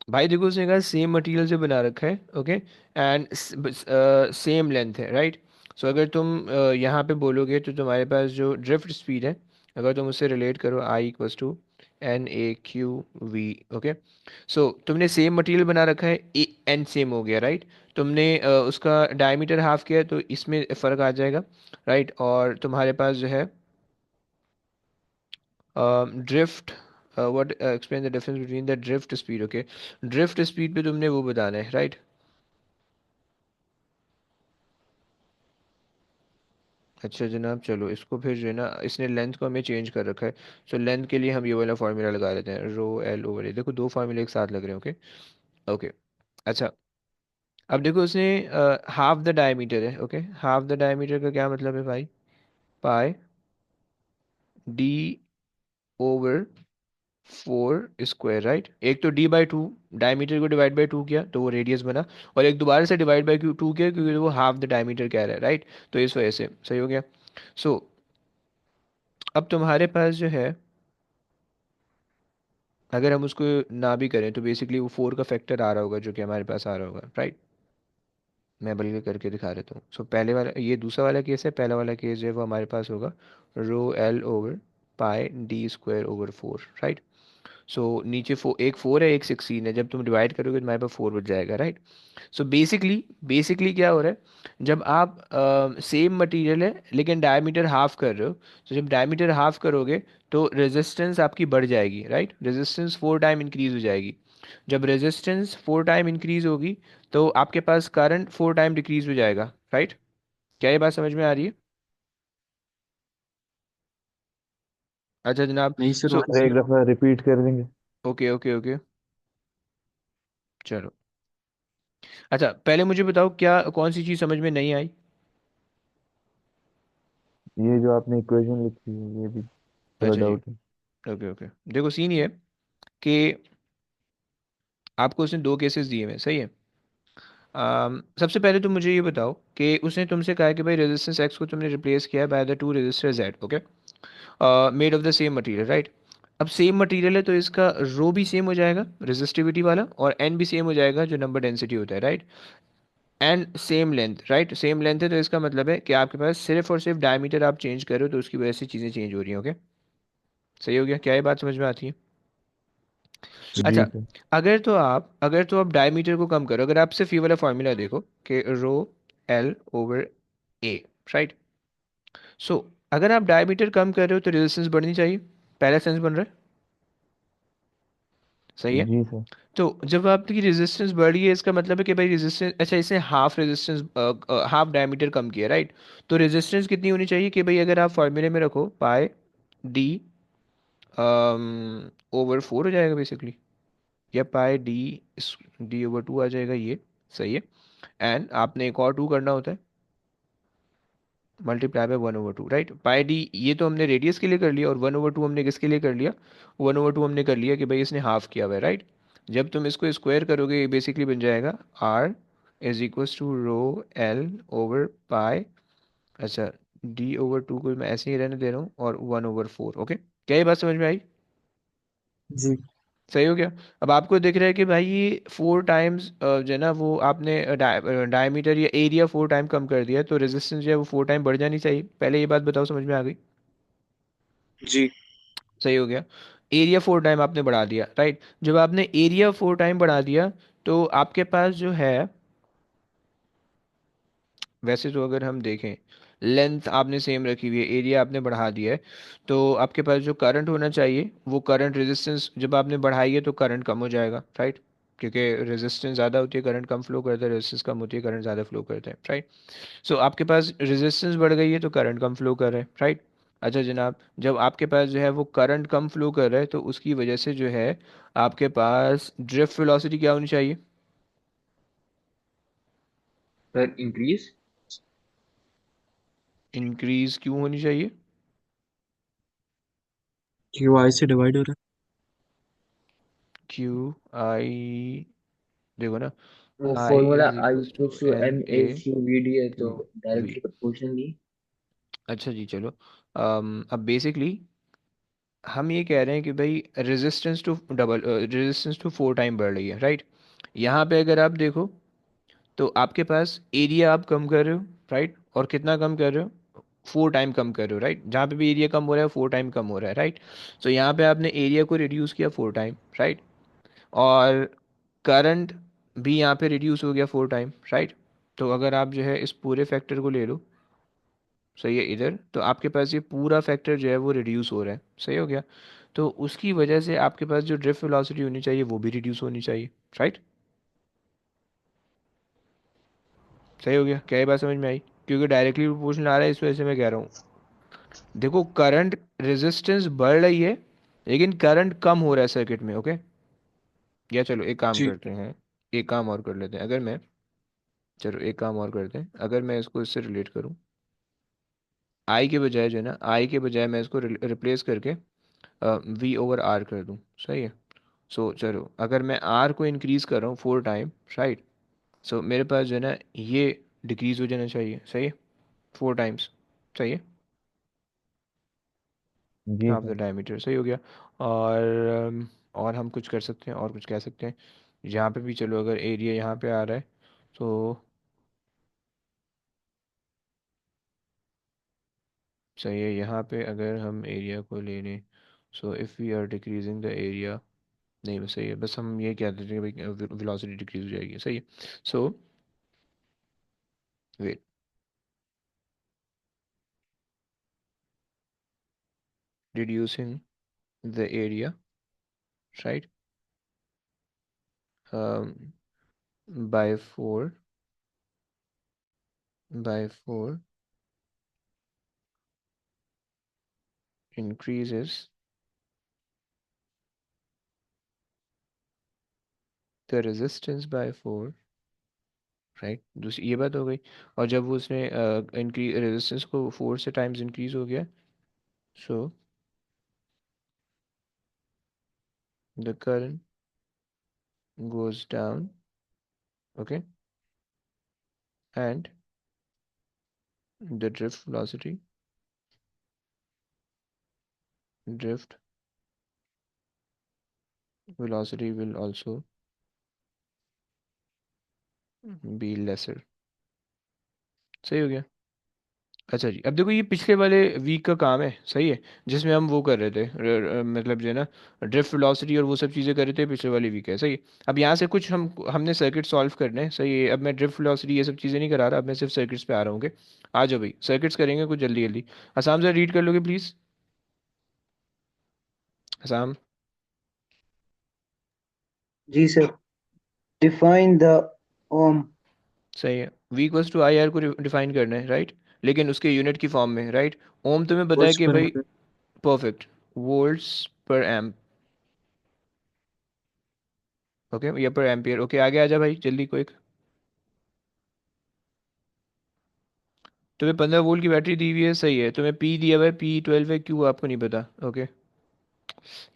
भाई देखो, उसने कहा same material से बना रखा है। Okay, and same length है, right. सो अगर तुम यहाँ पे बोलोगे तो तुम्हारे पास जो ड्रिफ्ट स्पीड है, अगर तुम उससे रिलेट करो, I = NAQV। ओके, सो तुमने सेम मटेरियल बना रखा है, एन सेम हो गया, राइट। तुमने उसका डायमीटर हाफ किया तो इसमें फ़र्क आ जाएगा, राइट। और तुम्हारे पास जो है drift, what explain the difference between the drift speed. Okay, drift speed पे तुमने वो बताना है, राइट। अच्छा जनाब, चलो इसको फिर जो है ना, इसने लेंथ को हमें चेंज कर रखा है। सो लेंथ के लिए हम ये वाला फार्मूला लगा देते हैं, ρl/a। देखो दो फार्मूले एक साथ लग रहे हैं। ओके, ओके, अच्छा अब देखो उसने हाफ द डायमीटर है। ओके, हाफ द डायमीटर का क्या मतलब है भाई, पाई d/4 राइट। एक तो d/2, डायमीटर को डिवाइड बाई 2 किया तो वो रेडियस बना, और एक दोबारा से डिवाइड बाई 2 किया क्योंकि वो हाफ द डायमीटर कह रहा है, राइट। तो इस वजह से सही हो गया। सो अब तुम्हारे पास जो है, अगर हम उसको ना भी करें तो बेसिकली वो 4 का फैक्टर आ रहा होगा जो कि हमारे पास आ रहा होगा, राइट। मैं बल्कि करके दिखा देता हूँ। सो पहले वाला, ये दूसरा वाला केस है, पहला वाला केस जो है वो हमारे पास होगा ρl/π d²/4, राइट। सो नीचे एक 4 है, एक 16 है, जब तुम डिवाइड करोगे तो हमारे पास 4 बच जाएगा, राइट। सो बेसिकली क्या हो रहा है, जब आप सेम मटेरियल है लेकिन डायमीटर हाफ कर रहे हो, तो जब डायमीटर हाफ करोगे तो रेजिस्टेंस आपकी बढ़ जाएगी, राइट। रेजिस्टेंस 4 टाइम इंक्रीज हो जाएगी। जब रेजिस्टेंस 4 टाइम इंक्रीज होगी तो आपके पास करंट 4 टाइम डिक्रीज हो जाएगा, राइट। क्या ये बात समझ में आ रही है? अच्छा जनाब, नहीं सर, सो वापस सर से एक दफा रिपीट कर देंगे? ओके ओके ओके, चलो। अच्छा पहले मुझे बताओ, क्या कौन सी चीज़ समझ में नहीं आई? ये जो आपने इक्वेशन लिखी है ये भी थोड़ा अच्छा जी, डाउट है। ओके ओके, देखो सीन ये है कि आपको उसने दो केसेस दिए हुए हैं, सही है। सबसे पहले तुम मुझे ये बताओ कि उसने तुमसे कहा है कि भाई रेजिस्टेंस एक्स को तुमने रिप्लेस किया by the two resistor Z. Okay, made of the same material, right. अब सेम मटेरियल है तो इसका रो भी सेम हो जाएगा रेजिस्टिविटी वाला, और एन भी सेम हो जाएगा जो नंबर डेंसिटी होता है, right. And same length, right, same length है तो इसका मतलब है कि आपके पास सिर्फ और सिर्फ डायमीटर आप चेंज करो तो उसकी वजह से चीज़ें चेंज हो रही हैं। ओके, सही हो गया, क्या ये बात समझ में आती है? जी अच्छा, सर। अगर तो आप डायमीटर को कम करो, अगर आप सिर्फ ये वाला फॉर्मूला देखो कि ρl/a, राइट। सो अगर आप डायमीटर कम कर रहे हो तो रेजिस्टेंस बढ़नी चाहिए, पहला सेंस बन रहा है, सही है। जी सर। तो जब आपकी रेजिस्टेंस बढ़ी है इसका मतलब है कि भाई रेजिस्टेंस, अच्छा इसने हाफ रेजिस्टेंस, हाफ डायमीटर कम किया, राइट। तो रेजिस्टेंस कितनी होनी चाहिए कि भाई, अगर आप फॉर्मूले में रखो पाई d/4 हो जाएगा बेसिकली, या पाई d/2 आ जाएगा ये, सही है। एंड आपने एक और 2 करना होता है, multiply by 1/2, right. Pi D ये तो हमने रेडियस के लिए कर लिया, और 1/2 हमने किसके लिए कर लिया, 1/2 हमने कर लिया कि भाई इसने हाफ किया हुआ है, राइट। जब तुम इसको स्क्वायर करोगे ये बेसिकली बन जाएगा r = ρl/पाई, अच्छा d/2 को मैं ऐसे ही रहने दे रहा हूँ, और 1/4। ओके, क्या ये बात समझ में आई? जी। सही हो गया। अब आपको दिख रहा है कि भाई ये 4 टाइम्स जो है ना, वो आपने डायमीटर या एरिया 4 टाइम कम कर दिया, तो रेजिस्टेंस जो है वो 4 टाइम बढ़ जानी चाहिए। पहले ये बात बताओ, समझ में आ गई? जी। सही हो गया। एरिया 4 टाइम आपने बढ़ा दिया, राइट। जब आपने एरिया 4 टाइम बढ़ा दिया तो आपके पास जो है वैसे तो अगर हम देखें, लेंथ आपने सेम रखी हुई है, एरिया आपने बढ़ा दिया है, तो आपके पास जो करंट होना चाहिए वो करंट रेजिस्टेंस जब आपने बढ़ाई है तो करंट कम हो जाएगा, राइट? क्योंकि रेजिस्टेंस ज़्यादा होती है करंट कम फ्लो करता है, रेजिस्टेंस कम होती है करंट ज़्यादा फ्लो करता है, राइट? सो आपके पास रेजिस्टेंस बढ़ गई है तो करंट कम फ्लो कर रहा है, राइट? अच्छा जनाब, जब आपके पास जो है वो करंट कम फ्लो कर रहा है तो उसकी वजह से जो है आपके पास ड्रिफ्ट वेलोसिटी क्या होनी चाहिए? Sir increase. इंक्रीज क्यों होनी चाहिए? क्यू आई से डिवाइड हो रहा क्यू आई, देखो ना, वो I formula is I equals to equals to N M A A C V D है तो वी। डायरेक्टली प्रोपोर्शनल नहीं। अच्छा जी चलो, अब बेसिकली हम ये कह रहे हैं कि भाई रेजिस्टेंस टू 4 टाइम बढ़ रही है, राइट? यहाँ पे अगर आप देखो तो आपके पास एरिया आप कम कर रहे हो, राइट? और कितना कम कर रहे हो? 4 टाइम कम कर रहे हो, राइट? जहाँ पे भी एरिया कम हो रहा है 4 टाइम कम हो रहा है, राइट? तो यहाँ पे आपने एरिया को रिड्यूस किया 4 टाइम, राइट? और करंट भी यहाँ पे रिड्यूस हो गया 4 टाइम, राइट? तो अगर आप जो है इस पूरे फैक्टर को ले लो, सही है, इधर तो आपके पास ये पूरा फैक्टर जो है वो रिड्यूस हो रहा है, सही हो गया? तो उसकी वजह से आपके पास जो ड्रिफ्ट वेलोसिटी होनी चाहिए वो भी रिड्यूस होनी चाहिए, राइट? सही हो गया? क्या ये बात समझ में आई? क्योंकि डायरेक्टली प्रोपोर्शनल आ रहा है इस वजह से मैं कह रहा हूँ। देखो करंट रेजिस्टेंस बढ़ रही है लेकिन करंट कम हो रहा है सर्किट में, ओके? या चलो एक काम है। करते हैं, एक काम और कर लेते हैं, अगर मैं, चलो एक काम और करते हैं, अगर मैं इसको इससे रिलेट करूँ, आई के बजाय जो है ना, आई के बजाय मैं इसको रिप्लेस करके वी ओवर आर कर दूँ, सही है? सो चलो अगर मैं आर को इंक्रीज़ कर रहा हूँ 4 टाइम, राइट? सो मेरे पास जो है ना ये डिक्रीज़ हो जाना चाहिए, सही है? 4 टाइम्स, सही है? जी हाफ द सर। डायमीटर, सही हो गया। और और हम कुछ कर सकते हैं और कुछ कह सकते हैं, यहाँ पे भी चलो अगर एरिया यहाँ पे आ रहा है तो सही है, यहाँ पे अगर हम एरिया को ले लें, so if we are decreasing the area, नहीं बस सही है, बस हम ये कह देते हैं भाई वेलोसिटी डिक्रीज हो जाएगी, सही है? सो wait, reducing the area, right, um, by 4 increases the resistance by 4, right? दूसरी ये बात हो गई। और जब वो उसने इंक्रीज रेजिस्टेंस को 4 से टाइम्स इंक्रीज हो गया, so the current goes down, okay, and the drift velocity will also be lesser, सही हो गया? अच्छा जी, अब देखो ये पिछले वाले वीक का काम है, सही है, जिसमें हम वो कर रहे थे मतलब जो है ना ड्रिफ्ट वेलोसिटी और वो सब चीज़ें कर रहे थे, पिछले वाली वीक है, सही है? अब यहाँ से कुछ हमने सर्किट सॉल्व करने हैं, सही है? अब मैं ड्रिफ्ट वेलोसिटी ये सब चीज़ें नहीं करा रहा, अब मैं सिर्फ सर्किट्स पे आ रहा हूँ, okay? आ जाओ भाई, सर्किट्स करेंगे कुछ जल्दी जल्दी। आसाम से रीड कर लोगे please? Asam, ji sir. Define the ohm. सही है, V equals to I R को डिफाइन करना है, राइट? लेकिन उसके यूनिट की फॉर्म में, राइट? ओम तुम्हें पता है वोल्ट्स कि पर भाई, एम्पीयर। परफेक्ट, वोल्ट्स पर एम्प, ओके, या पर एम्पियर, ओके, आगे आ जा भाई जल्दी क्विक। तुम्हें 15 वोल्ट की बैटरी दी हुई है, सही है, तुम्हें पी दिया हुआ है, P12 है, क्यों आपको नहीं पता? ओके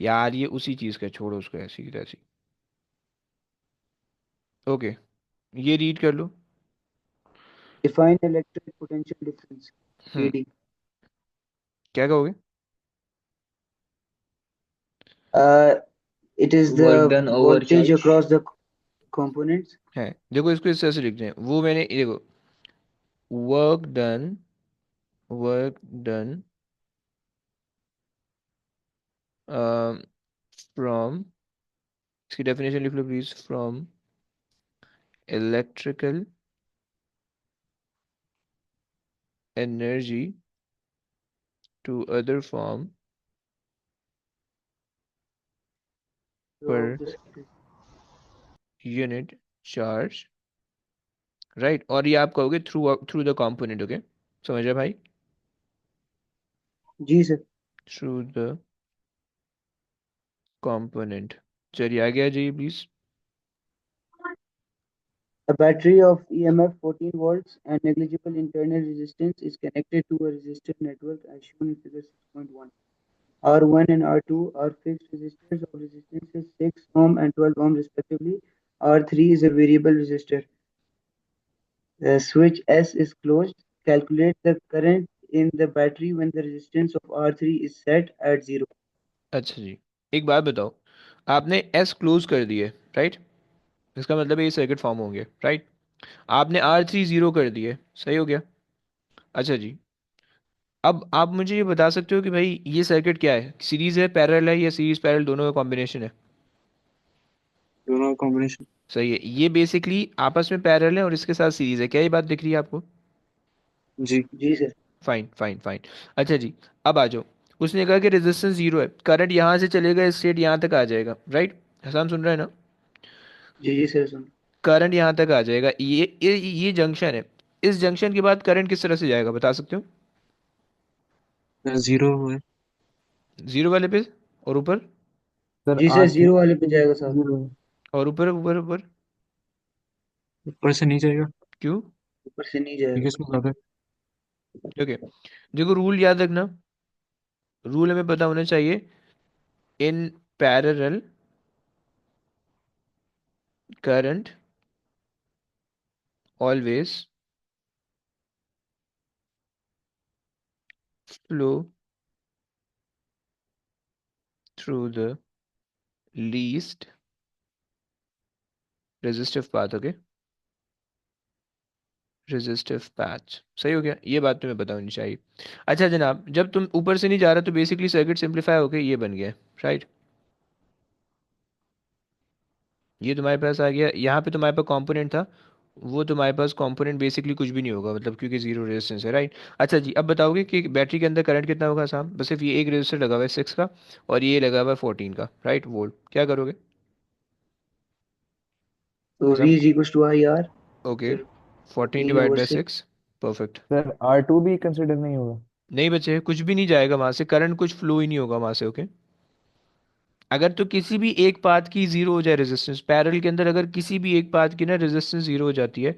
यार, ये उसी चीज़ का है, छोड़ो उसको, ऐसी की तैसी। ओके, ये रीड कर लो। डिफाइन इलेक्ट्रिक पोटेंशियल डिफरेंस हम्म, ईडी। क्या कहोगे? It is the work done over voltage charge. Across the components. है, देखो इसको इस तरह से लिखते हैं, वो मैंने देखो, work done, work done from, इसकी डेफिनेशन लिख लो please, from electrical energy to other form per of the circuit. unit charge, right. और ये आप कहोगे through through the component, okay. समझ रहे भाई? जी सर। Through the component. चलिए आगे आ जाइए please. A battery of EMF 14 volts and negligible internal resistance is connected to a resistor network as shown in figure 6.1. R1 and R2 are fixed resistors of resistances 6 ohm and 12 ohm respectively. R3 is a variable resistor. The switch S is closed. Calculate the current in the battery when the resistance of R3 is set at 0. अच्छा जी, एक बात बताओ, आपने S close कर दिए, right? इसका मतलब ये सर्किट फॉर्म होंगे, राइट? आपने आर थ्री ज़ीरो कर दिए, सही हो गया। अच्छा जी, अब आप मुझे ये बता सकते हो कि भाई ये सर्किट क्या है, सीरीज है, पैरेलल है, या सीरीज पैरेलल दोनों का कॉम्बिनेशन है? दोनों कॉम्बिनेशन। सही है, ये बेसिकली आपस में पैरेलल है और इसके साथ सीरीज है, क्या ये बात दिख रही है आपको? जी। जी सर। Fine fine fine. अच्छा जी, अब आ जाओ। उसने कहा कि रेजिस्टेंस जीरो है, करंट यहाँ से चलेगा, स्ट्रेट यहाँ तक आ जाएगा, राइट? हसन सुन रहे हैं ना? जी जी सर सुन। करंट यहाँ तक आ जाएगा, ये जंक्शन है। इस जंक्शन के बाद करंट किस तरह से जाएगा, बता सकते हो? जीरो है। जीरो वाले पे, और ऊपर? Sir ji sir R three zero वाले पे जाएगा साहब। जीरो। और ऊपर ऊपर ऊपर? ऊपर से नहीं जाएगा क्यों? ऊपर से नहीं क्योंकि जाएगा। इसमें ज्यादा। ओके, देखो रूल याद रखना, रूल हमें पता होना चाहिए। In parallel current always flow through the least resistive path, okay, resistive patch. सही हो गया, ये बात तुम्हें पता होनी चाहिए। अच्छा जनाब, जब तुम ऊपर से नहीं जा रहा तो बेसिकली सर्किट सिंपलीफाई होके ये बन गया, राइट? ये तुम्हारे पास आ गया, यहाँ पे तुम्हारे पास कंपोनेंट था, वो तुम्हारे पास कंपोनेंट बेसिकली कुछ भी नहीं होगा, मतलब क्योंकि जीरो रेजिस्टेंस है, राइट? अच्छा जी, अब बताओगे कि बैटरी के अंदर करंट कितना होगा साहब? बस सिर्फ ये एक रेजिस्टर लगा हुआ है सिक्स का, और ये लगा हुआ है 14 का, राइट, वोल्ट। क्या करोगे? तो V सब, is equals to I R, okay, फिर 14 14 divide over by 6। Six, perfect. Sir R2 भी कंसिडर नहीं होगा? नहीं बचे, कुछ भी नहीं जाएगा वहां से, करंट कुछ फ्लो ही नहीं होगा वहां से, ओके। अगर तो किसी भी एक पाथ की जीरो हो जाए रेजिस्टेंस, पैरेलल के अंदर अगर किसी भी एक पाथ की ना रेजिस्टेंस जीरो हो जाती है,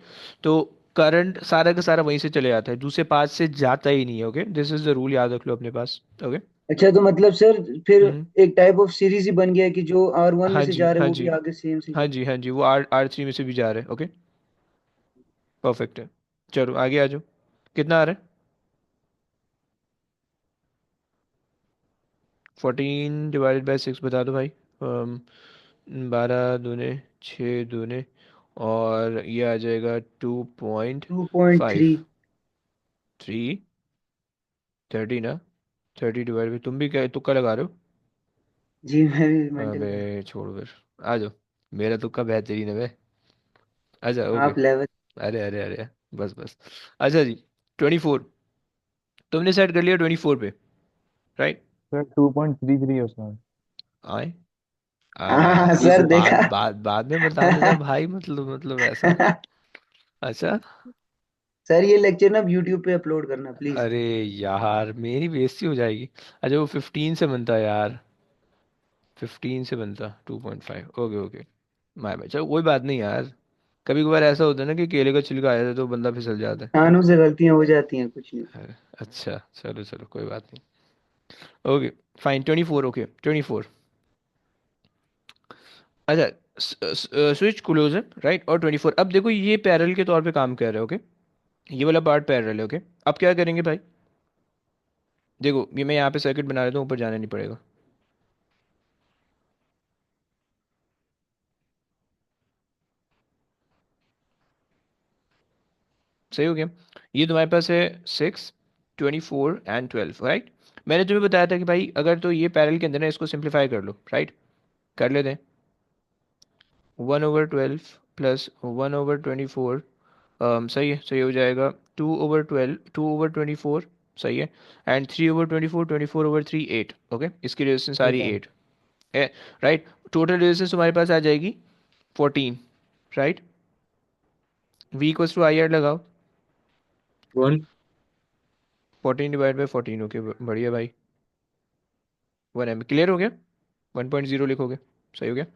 तो करंट सारा का सारा वहीं से चले जाता है, दूसरे पाथ से जाता ही नहीं है, okay. This is the rule, याद रख लो अपने पास, ओके। अच्छा तो मतलब सर फिर हम्म। एक टाइप ऑफ सीरीज ही बन गया है कि जो R1 में हाँ से जी जा रहा है हाँ वो भी जी, आगे सेम से हाँ जाए। जी हाँ जी, वो आर आर थ्री में से भी जा रहे हैं, ओके, परफेक्ट है। चलो आगे आ जाओ, कितना आ रहा है? 14 डिवाइडेड बाई सिक्स बता दो भाई। 12 दूने, 6 दूने, और ये आ जाएगा 2.5। 2.3। 3, 30 ना? 30 डिवाइड बाई, तुम भी क्या तुक्का लगा रहे हो? जी मैं भी मेंटल अबे है। छोड़ो फिर, आ जाओ, मेरा तुक्का बेहतरीन है बे। अच्छा ओके, आप लेवल। अरे अरे अरे, बस बस। अच्छा जी, 24, तुमने सेट कर लिया 24 पे, राइट? सर 2.33 है उसमें। आए, हाँ ये सर बाद देखा। बाद बाद में बता देना भाई, मतलब ऐसा। अच्छा, सर ये लेक्चर ना YouTube पे अपलोड करना प्लीज। अरे यार मेरी बेइज्जती हो जाएगी। अच्छा वो 15 से बनता है यार, 15 से बनता 2.5, ओके ओके, माय बाय, चलो कोई बात नहीं यार। कभी कभार ऐसा होता है ना कि केले का छिलका आया था तो बंदा फिसल जाता है। कानों से गलतियां हो जाती हैं, कुछ नहीं। अरे, अच्छा चलो चलो कोई बात नहीं, ओके फाइन। 24, ओके 24। अच्छा, स्विच क्लोज है, राइट, और 24, अब देखो ये पैरेलल के तौर पे काम कर रहा है, ओके। ये वाला पार्ट पैरेलल है, ओके। अब क्या करेंगे भाई? देखो ये मैं यहाँ पे सर्किट बना लेता हूँ, ऊपर जाना नहीं पड़ेगा। सही हो गया। ये तुम्हारे पास है 6, 24 एंड 12, राइट? मैंने तुम्हें बताया था कि भाई अगर तो ये पैरेलल के अंदर है, इसको सिंप्लीफाई कर लो, राइट? कर लेते हैं। 1/12 प्लस 1/24 सही है, सही हो जाएगा। 2/12, 2/24, सही है। एंड 3/24, 24/3, 8। ओके, इसकी रेजिस्टेंस सारी ठीक है। 8 है। राइट। टोटल रेजिस्टेंस तुम्हारे पास आ जाएगी 14। Right. V equals to I R लगाओ। 1. 14/14। ओके, बढ़िया भाई। 1 एम क्लियर हो गया। 1.0 लिखोगे। सही हो गया।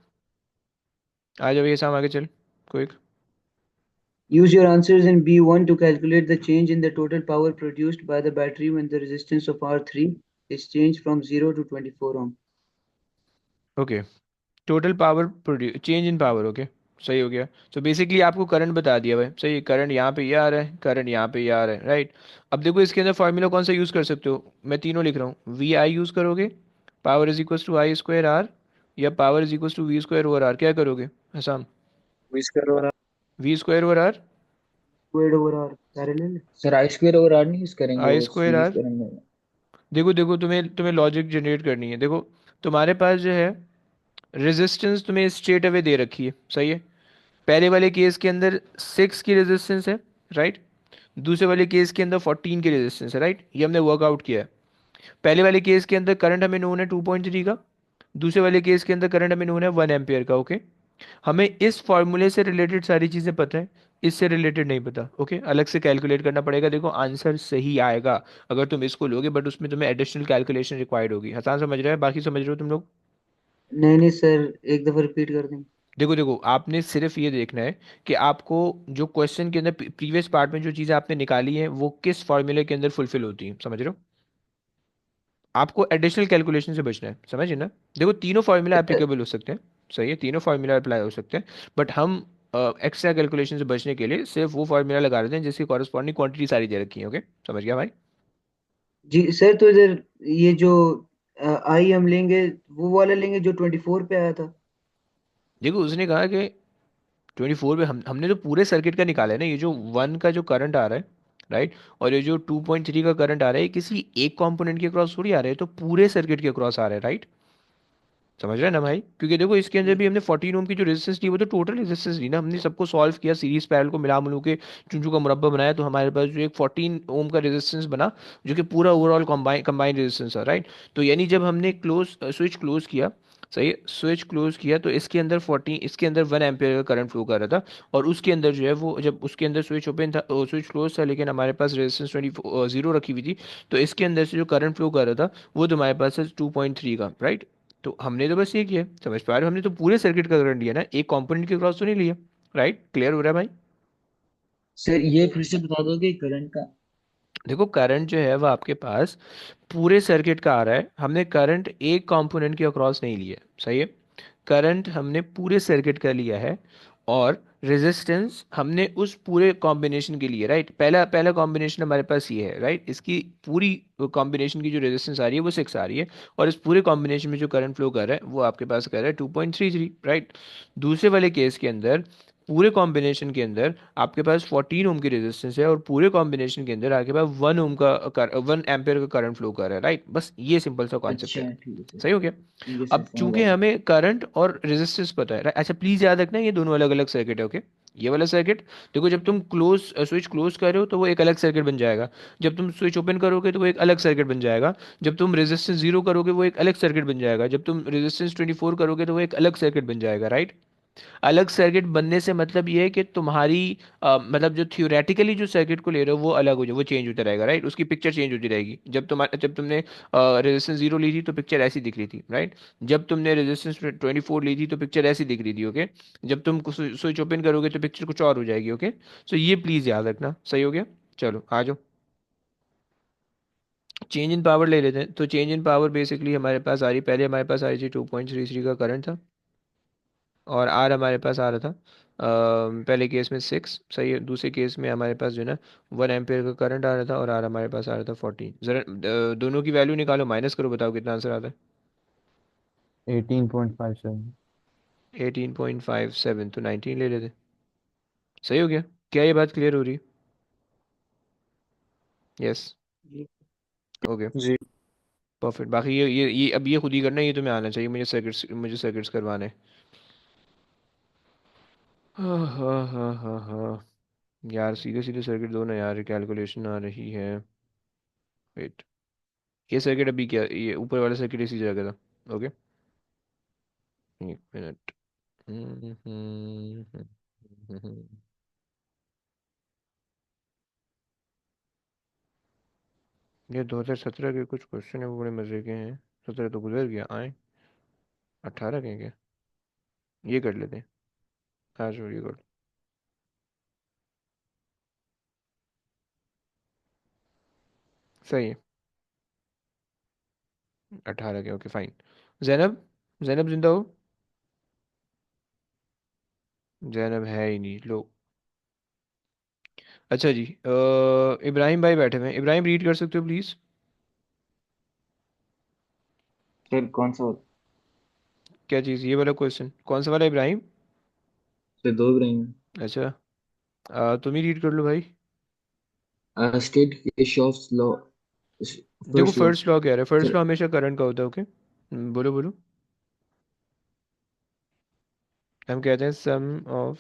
आ जाओ ये साम आगे चल। Quick. Use your answers in B1 to calculate the change in the total power produced by the battery when the resistance of R3 is changed from 0 to 24 ohm. Okay, total power produce, change in power. Okay, सही हो गया। तो basically आपको current बता दिया भाई। सही है, करंट यहाँ पे ये आ रहा है, करंट यहाँ पे ये आ रहा है। राइट। अब देखो इसके अंदर फॉर्मूला कौन सा यूज़ कर सकते हो, मैं तीनों लिख रहा हूँ। वी आई यूज़ करोगे, power is equals to I square R, या power is equals to V square over R. क्या करोगे हसाम? Which करो? V square over R. Squared over R parallel. Sir I square over R नहीं use करेंगे, I वो square series are. करेंगे। देखो देखो, तुम्हें तुम्हें लॉजिक जनरेट करनी है। देखो तुम्हारे पास जो है रेजिस्टेंस तुम्हें स्ट्रेट अवे दे रखी है। सही है। पहले वाले केस के अंदर 6 की रेजिस्टेंस है। राइट। दूसरे वाले केस के अंदर 14 की रेजिस्टेंस है। राइट, ये हमने वर्कआउट किया है। पहले वाले केस के अंदर करंट हमें नोन है 2.3 का। दूसरे वाले केस के अंदर करंट हमें नोन है 1 एम्पियर का। ओके, हमें इस फॉर्मूले से रिलेटेड सारी चीज़ें पता है, इससे रिलेटेड नहीं पता। ओके, अलग से कैलकुलेट करना पड़ेगा। देखो आंसर सही आएगा अगर तुम इसको लोगे, बट उसमें तुम्हें एडिशनल कैलकुलेशन रिक्वायर्ड होगी। हसान समझ रहे हैं? बाकी समझ रहे हो तुम लोग? नहीं नहीं सर, एक दफा रिपीट कर दें। देखो देखो, आपने सिर्फ ये देखना है कि आपको जो क्वेश्चन के अंदर प्रीवियस पार्ट में जो चीज़ें आपने निकाली हैं वो किस फॉर्मूले के अंदर फुलफिल होती हैं। समझ रहे हो? आपको एडिशनल कैलकुलेशन से बचना है। समझिए ना? देखो तीनों फार्मूला एप्लीकेबल हो सकते हैं। सही है, तीनों फार्मूला अप्लाई हो सकते हैं, बट हम एक्स्ट्रा कैलकुलेशन से बचने के लिए सिर्फ वो फार्मूला लगा देते हैं जिसकी कॉरस्पॉन्डिंग क्वांटिटी सारी दे रखी है। ओके, समझ गया भाई? जी सर, तो इधर ये जो आई हम लेंगे, वो वाला लेंगे जो 24 पे आया था। देखो उसने कहा कि 24 पे हमने जो पूरे सर्किट का निकाला है ना, ये जो 1 का जो करंट आ रहा है, राइट, और ये जो 2.3 का करंट आ रहा है, ये किसी एक कंपोनेंट के क्रॉस थोड़ी आ रहा है, तो पूरे सर्किट के क्रॉस आ रहा है। राइट। समझ रहे हैं ना भाई? क्योंकि देखो इसके अंदर जी भी हमने 14 ओम की जो रेजिस्टेंस ली वो तो टोटल रेजिस्टेंस ली ना, हमने सबको सॉल्व किया, सीरीज पैरेलल को मिला मिलू के चुंचू का मुरब्बा बनाया, तो हमारे पास जो एक 14 ओम का रेजिस्टेंस बना, जो कि पूरा ओवरऑल कंबाइन रेजिस्टेंस है। राइट। तो यानी जब हमने स्विच क्लोज किया, सही, स्विच क्लोज किया, तो इसके अंदर 14, इसके अंदर 1 एम्पियर का करंट फ्लो कर रहा था, और उसके अंदर जो है वो जब उसके अंदर स्विच ओपन था, स्विच क्लोज था, लेकिन हमारे पास रेजिस्टेंस 0 रखी हुई थी, तो इसके अंदर से जो करंट फ्लो कर रहा था वो तुम्हारे पास है 2.3 का। राइट। तो हमने तो बस ये किया, समझ पा रहे हो? हमने तो पूरे सर्किट का करंट लिया ना, एक कंपोनेंट के क्रॉस तो नहीं लिया। राइट, क्लियर हो रहा है भाई? सर ये फिर से बता दोगे करंट का? देखो करंट जो है वो आपके पास पूरे सर्किट का आ रहा है, हमने करंट एक कंपोनेंट के अक्रॉस नहीं लिया। सही है, करंट हमने पूरे सर्किट का लिया है, और रेजिस्टेंस हमने उस पूरे कॉम्बिनेशन के लिए। राइट, पहला पहला कॉम्बिनेशन हमारे पास ये है। राइट, इसकी पूरी कॉम्बिनेशन की जो रेजिस्टेंस आ रही है वो 6 आ रही है, और इस पूरे कॉम्बिनेशन में जो करंट फ्लो कर रहा है वो आपके पास कर रहा है 2.33। राइट। दूसरे वाले केस के अंदर पूरे कॉम्बिनेशन के अंदर आपके पास 14 ओम की रेजिस्टेंस है, और पूरे कॉम्बिनेशन के अंदर आपके पास 1 ओम का 1 एम्पियर का करंट फ्लो कर रहा है। राइट, बस ये सिंपल सा कॉन्सेप्ट है। अच्छा ठीक है सर, सही हो गया। ठीक है सर, अब समझ चूंकि आ गया। हमें करंट और रेजिस्टेंस पता है, अच्छा प्लीज याद रखना ये दोनों अलग अलग सर्किट है। ओके, ये वाला सर्किट, देखो जब तुम स्विच क्लोज कर रहे हो तो वो एक अलग सर्किट बन जाएगा, जब तुम स्विच ओपन करोगे तो वो एक अलग सर्किट बन जाएगा, जब तुम रेजिस्टेंस 0 करोगे वो एक अलग सर्किट बन जाएगा, जब तुम रेजिस्टेंस 24 करोगे तो वो एक अलग सर्किट बन जाएगा। राइट। अलग सर्किट बनने से मतलब ये है कि तुम्हारी मतलब जो थियोरेटिकली जो सर्किट को ले रहे हो वो अलग हो जाए, वो चेंज होता रहेगा। राइट, उसकी पिक्चर चेंज होती रहेगी। जब तुमने रेजिस्टेंस 0 ली थी तो पिक्चर ऐसी दिख रही थी। राइट। जब तुमने रेजिस्टेंस 24 ली थी तो पिक्चर ऐसी दिख रही थी। ओके। जब तुम स्विच ओपन करोगे तो पिक्चर कुछ और हो जाएगी। ओके, सो ये प्लीज याद रखना। सही हो गया? चलो आ जाओ, चेंज इन पावर ले लेते हैं। तो चेंज इन पावर बेसिकली हमारे पास आ रही, पहले हमारे पास आ रही थी 2.33 का करंट था, और आर हमारे पास आ रहा था पहले केस में 6। सही है, दूसरे केस में हमारे पास जो है ना 1 एम्पियर का करंट आ रहा था, और आर हमारे पास आ रहा था 14। ज़रा दोनों की वैल्यू निकालो, माइनस करो, बताओ कितना आंसर आता है? 18.57। 18.57, तो 19 ले लेते। सही हो गया। क्या ये बात क्लियर हो रही है? यस। जी। ओके, जी। परफेक्ट। बाकी ये अब ये खुद ही करना, ये तुम्हें आना चाहिए, मुझे सर्किट्स करवाने। हाँ हाँ हाँ हाँ हाँ। यार सीधे सीधे सर्किट दो ना यार, कैलकुलेशन आ रही है। वेट, ये सर्किट अभी क्या, ये ऊपर वाला सर्किट इसी जगह था। ओके, एक मिनट। हम्म, हम्म, हम्म, हम्म। ये 2017 के कुछ क्वेश्चन है, वो बड़े मजे के हैं। 17 तो गुजर गया, आए 18 के हैं क्या? ये कर लेते हैं। हाँ छोड़, ये कर। सही है, 18 के। Okay fine. जैनब, जैनब जिंदा हो? जैनब है ही नहीं, लो। अच्छा जी, इब्राहिम भाई बैठे हुए हैं। इब्राहिम रीड कर सकते हो प्लीज़? सर कौन सा? क्या चीज़, ये वाला क्वेश्चन कौन सा वाला इब्राहिम? सर दो इब्राहिम। अच्छा, तुम ही रीड कर लो भाई। State Kirchhoff's law. देखो फर्स्ट लॉ। फर्स्ट लॉ कह रहा है, फर्स्ट सर लॉ हमेशा करंट का होता है। ओके, बोलो बोलो। हम कहते हैं sum of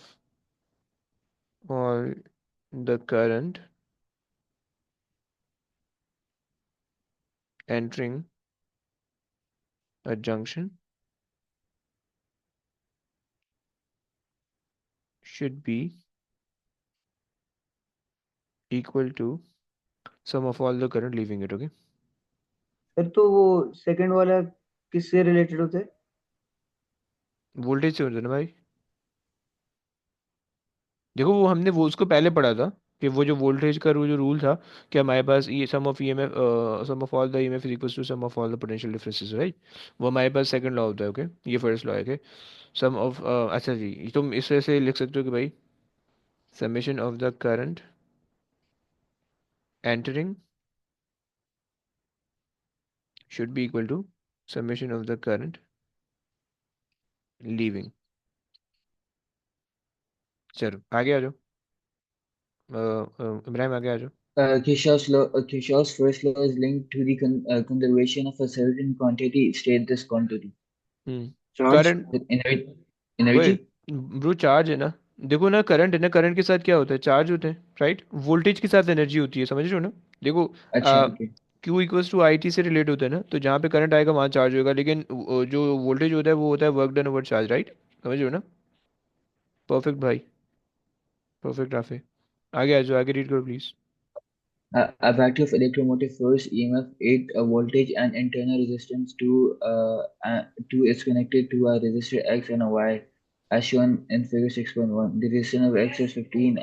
all the current entering a junction should be equal to sum of all the current leaving it. Okay, sir तो वो सेकंड वाला किससे रिलेटेड होता है? वोल्टेज से होता है ना भाई। देखो वो हमने वो उसको पहले पढ़ा था, कि वो जो वोल्टेज का वो जो रूल था, कि हमारे पास ये sum of EMF, sum of all the EMF is equal to sum of all the potential differences, right? वो हमारे पास सेकंड लॉ होता है। ओके, ये फर्स्ट लॉ है कि सम ऑफ, अच्छा जी, तुम इस तरह से लिख सकते हो कि भाई summation of the current entering should be equal to summation of the current leaving. चलो आगे आ जाओ। इब्राहिम आगे आ जाओ। Kirchhoff's first law is linked to the conservation of a certain quantity. State this quantity. Charge, current, ओए energy. Bro charge है ना। देखो ना, करंट है ना, करंट के साथ क्या होता है, चार्ज होते हैं, राइट? वोल्टेज के साथ एनर्जी होती है, समझ रहे हो ना? देखो, अच्छा ठीक है। Q equals to I T से रिलेट होता है ना, तो जहाँ पे करंट आएगा वहाँ चार्ज होगा, लेकिन जो वोल्टेज होता है वो होता है work done over charge, right? समझ रहे हो ना? परफेक्ट भाई, परफेक्ट राफे। आगे आ जाओ, आगे रीड करो please. A battery of electromotive force EMF 8 voltage and internal resistance to is connected to a resistor X and a Y as shown in figure 6.1. The resistance of X is 15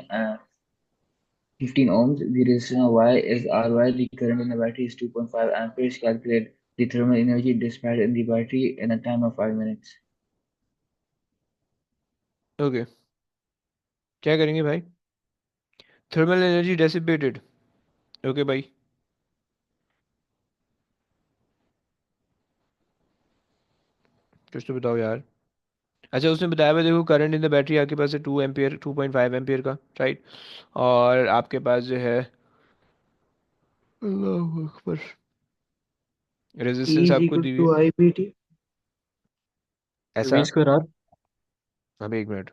ohms. The resistance of Y is RY. The current in the battery is 2.5 amperes. Calculate the thermal energy dispatched in the battery in a time of 5 minutes. Okay, क्या करेंगे भाई? Thermal energy dissipated. Okay भाई, कुछ तो बताओ यार। अच्छा, उसने बताया हुआ, देखो करंट इन द बैटरी आपके पास है 2 एम्पियर, 2.5 एम्पियर का, राइट? और आपके पास जो है, अल्लाह अकबर, E रेजिस्टेंस is आपको equal दी हुई to है। I B T. ऐसा, V square R. अभी एक minute.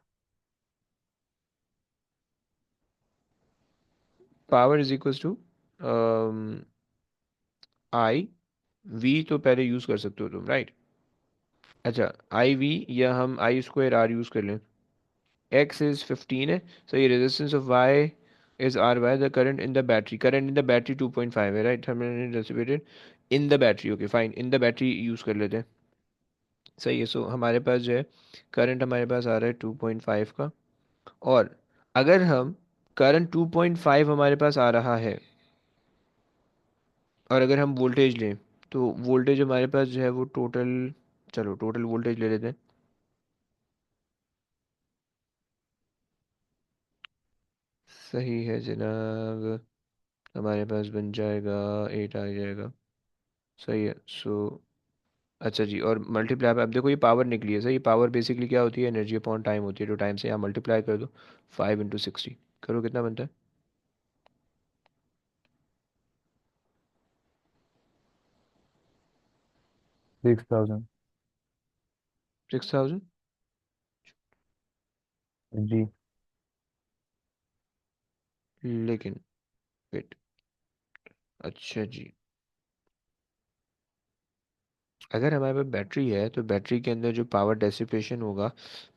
Power is equals to I V, तो पहले यूज कर सकते हो तुम, राइट? अच्छा, आई वी, या हम आई स्क्वायर आर यूज कर लें। एक्स इज 15 है, सही। Resistance of Y is R Y. The current in the battery, current in the battery 2.5 है, right? Thermal dissipated in the battery. Okay fine, in the battery use कर लेते हैं। सही है। सो हमारे पास जो है, करंट हमारे पास आ रहा है 2.5 का। और अगर हम करंट 2.5 हमारे पास आ रहा है, और अगर हम वोल्टेज लें, तो वोल्टेज हमारे पास जो है वो टोटल, चलो टोटल वोल्टेज ले लेते हैं। सही है जनाब, हमारे पास बन जाएगा 8 आ जाएगा। सही है। सो अच्छा जी, और मल्टीप्लाई पे अब देखो ये पावर निकली है, सही। पावर बेसिकली क्या होती है, एनर्जी अपॉन टाइम होती है, तो टाइम से यहाँ मल्टीप्लाई कर दो। 5 × 60 करो, कितना बनता है? 6000। 6000। जी। लेकिन वेट, अच्छा जी, अगर हमारे पास बैटरी है तो बैटरी के अंदर जो पावर डेसिपेशन होगा,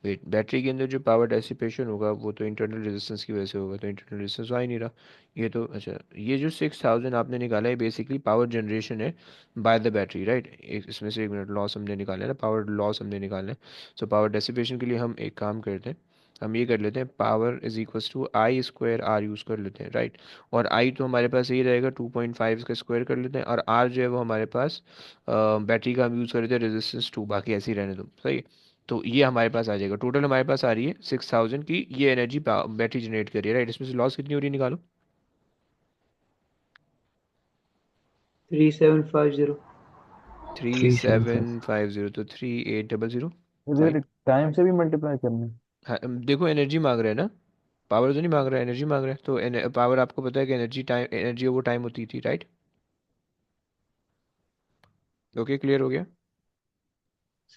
वेट, बैटरी के अंदर जो पावर डेसिपेशन होगा वो तो इंटरनल रेजिस्टेंस की वजह से होगा, तो इंटरनल रेजिस्टेंस आ ही नहीं रहा। ये तो अच्छा, ये जो 6000 आपने निकाला है बेसिकली पावर जनरेशन है बाय द बैटरी, राइट। इसमें से 1 मिनट, लॉस हमने निकाला है ना, पावर लॉस हमने निकाला है। सो पावर डेसिपेशन के लिए हम एक काम करते हैं, हम ये कर लेते हैं, power is equals to I square R use कर लेते हैं, राइट। और आई तो हमारे पास यही रहेगा 2.5 का स्क्वायर कर लेते हैं, और आर जो है वो हमारे पास बैटरी का हम यूज़ कर रहे थे रेजिस्टेंस 2, बाकी ऐसे ही रहने दो, सही है। तो ये हमारे पास आ जाएगा, टोटल हमारे पास आ रही है 6000 की ये एनर्जी बैटरी जनरेट कर रही है, राइट। इसमें से लॉस कितनी हो रही है निकालो। 3750। थ्री 375। सेवन फाइव जीरो तो 3800। फाइन। मुझे टाइम से भी मल्टीप्लाई करना है। हाँ, देखो एनर्जी मांग रहे हैं ना, पावर तो नहीं मांग रहा है, एनर्जी मांग रहा है, तो पावर आपको पता है कि एनर्जी टाइम, एनर्जी वो टाइम होती थी, राइट। ओके, क्लियर हो गया।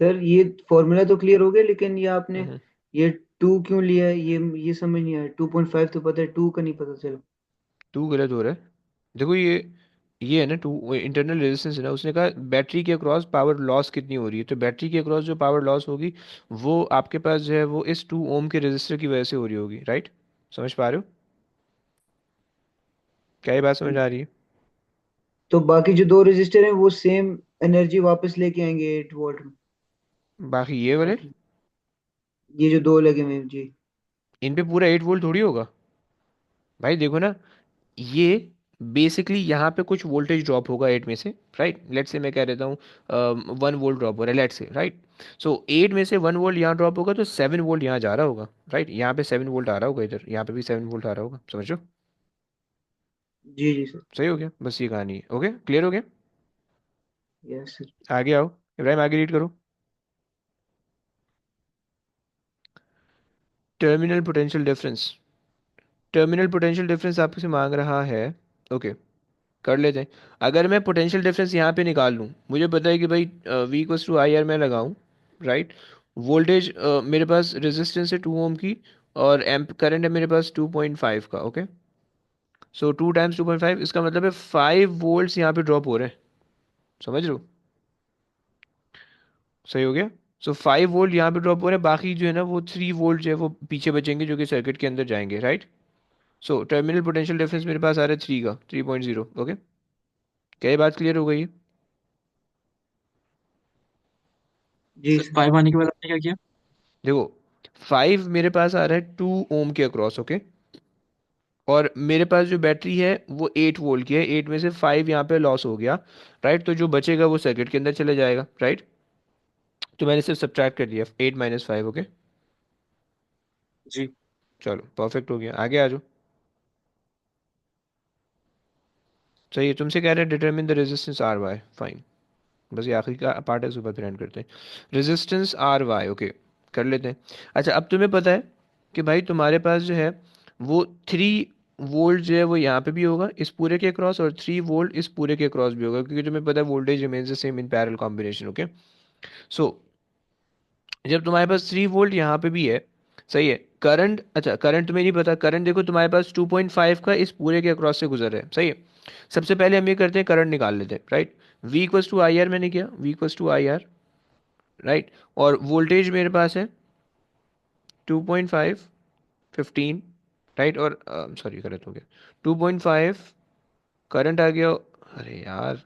सर ये फॉर्मूला तो क्लियर हो गया, लेकिन ये आपने हम्म। ये टू क्यों लिया है, ये समझ नहीं आया। 2.5 तो पता है, टू का नहीं पता चला। टू गलत हो रहा है। देखो ये है ना टू, इंटरनल रेजिस्टेंस है ना, उसने कहा बैटरी के अक्रॉस पावर लॉस कितनी हो रही है, तो बैटरी के अक्रॉस जो पावर लॉस होगी वो आपके पास जो है वो इस 2 ओम के रेजिस्टर की वजह से हो रही होगी, राइट। समझ पा रहे हो, क्या ये बात समझ आ रही है। तो बाकी जो दो रजिस्टर हैं वो सेम एनर्जी वापस लेके आएंगे 8 वोल्ट में। बाकी ये वाले, बाकी ये जो दो लगे हुए हैं जी। इन पे पूरा 8 वोल्ट थोड़ी होगा भाई, देखो ना, ये बेसिकली यहाँ पे कुछ वोल्टेज ड्रॉप होगा 8 में से, राइट। लेट से मैं कह देता हूँ 1 वोल्ट ड्रॉप हो रहा है, लेट से, राइट। सो 8 में से 1 वोल्ट यहाँ ड्रॉप होगा तो 7 वोल्ट यहाँ जा रहा होगा, राइट। यहाँ पे 7 वोल्ट आ रहा होगा, इधर यहाँ पे भी 7 वोल्ट आ रहा होगा, समझो। जी जी सर। सही हो गया, बस ये कहानी है, ओके, क्लियर हो गया। Yes sir. आगे आओ, इब्राहिम आगे रीड करो। Terminal potential difference, terminal potential difference आपसे मांग रहा है, ओके, कर लेते हैं। अगर मैं पोटेंशियल डिफरेंस यहाँ पे निकाल लूँ, मुझे पता है कि भाई V equals to I R मैं लगाऊँ, राइट। वोल्टेज मेरे पास रेजिस्टेंस है 2 ओम की, और एम्प करंट है मेरे पास 2.5 का, ओके। सो 2 टाइम्स 2.5, इसका मतलब है 5 वोल्ट्स यहाँ पे ड्रॉप हो रहे हैं, समझ रहे हो, सही हो गया। सो 5 वोल्ट यहाँ पे ड्रॉप हो रहे हैं, बाकी जो है ना वो 3 वोल्ट जो है वो पीछे बचेंगे जो कि सर्किट के अंदर जाएंगे, right. So terminal potential difference मेरे पास आ रहा है 3 का, 3.0, ओके। क्या ये बात क्लियर हो गई है। जी सर सर। 5 आने के बाद आपने क्या किया? देखो 5 मेरे पास आ रहा है 2 ओम के अक्रॉस, ओके। और मेरे पास जो बैटरी है वो 8 वोल्ट की है, 8 में से 5 यहाँ पे लॉस हो गया, राइट। तो जो बचेगा वो सर्किट के अंदर चले जाएगा, राइट। तो मैंने सिर्फ सब्ट्रैक्ट कर दिया 8 - 5, ओके। जी। चलो परफेक्ट हो गया, आगे आ जाओ। सही है, तुमसे कह रहे हैं determine the resistance R Y, fine. बस ये आखिरी का पार्ट है, सुबह फिर एंड करते हैं। रेजिस्टेंस आर वाई, ओके, कर लेते हैं। अच्छा, अब तुम्हें पता है कि भाई तुम्हारे पास जो है वो 3 वोल्ट जो है वो यहाँ पे भी होगा इस पूरे के क्रॉस, और 3 वोल्ट इस पूरे के क्रॉस भी होगा, क्योंकि तुम्हें पता है voltage remains the same in parallel combination, okay. So जब तुम्हारे पास 3 वोल्ट यहाँ पे भी है, सही है, करंट, अच्छा करंट तुम्हें नहीं पता, करंट देखो तुम्हारे पास 2.5 का इस पूरे के अक्रॉस से गुजर रहा है, सही है। सबसे पहले हम ये करते हैं, करंट निकाल लेते हैं, right. V equals to I R, मैंने किया V equals to I R, right. और वोल्टेज मेरे पास है 2.5, 15, राइट। और सॉरी गलत हो गया, 2.5 करंट आ गया, अरे यार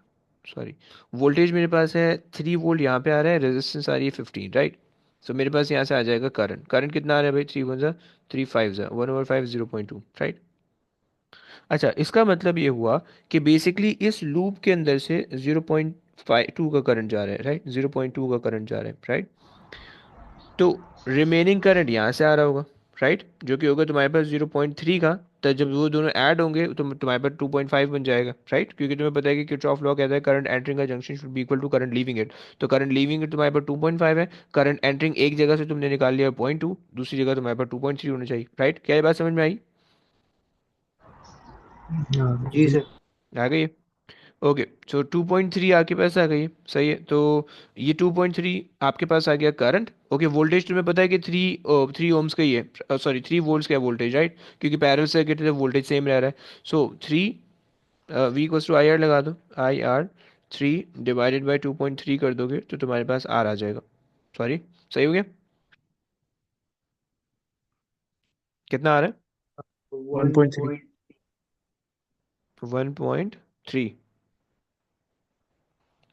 सॉरी, वोल्टेज मेरे पास है 3 वोल्ट यहाँ पे आ रहा है, रेजिस्टेंस आ रही है 15, राइट। सो मेरे पास यहाँ से आ जाएगा करंट, करंट कितना आ रहा है भाई, 3 × 1 = 3 × 5 = 1/5, 0.2, राइट। अच्छा, इसका मतलब ये हुआ कि बेसिकली इस लूप के अंदर से 0.2 का करंट जा रहा है, राइट, 0.2 का करंट जा रहा है, राइट। तो रिमेनिंग करंट यहाँ से आ रहा होगा, राइट, जो कि होगा तुम्हारे पास 0.3 का। तो जब वो दोनों ऐड होंगे तो तुम्हारे पास 2.5 बन जाएगा, राइट, क्योंकि तुम्हें पता है कि किरचॉफ लॉ कहता है करंट एंटरिंग का junction should be equal to current leaving it. तो करंट लीविंग इट तुम्हारे पास 2.5 है, करंट एंटरिंग एक जगह से तुमने निकाल लिया 0.2, दूसरी जगह तुम्हारे पास 2.3 होना चाहिए, राइट। क्या ये बात समझ में आई, जी जी। सर। आ गई है। ओके, सो 2.3 आपके पास आ गई है, सही है। तो ये 2.3 आपके पास आ गया करंट। ओके, वोल्टेज तुम्हें पता है कि 3 ओम्स का ही है, सॉरी 3 वोल्ट्स का वोल्टेज, राइट, क्योंकि पैरेलल सर्किट है तो वोल्टेज सेम रह रहा है। So 3 V equals to I R लगा दो, IR 3 डिवाइडेड बाई 2.3 कर दोगे तो तुम्हारे पास आर आ जाएगा। सॉरी, सही हो गया? कितना आ रहा है? 1.3। 1.3।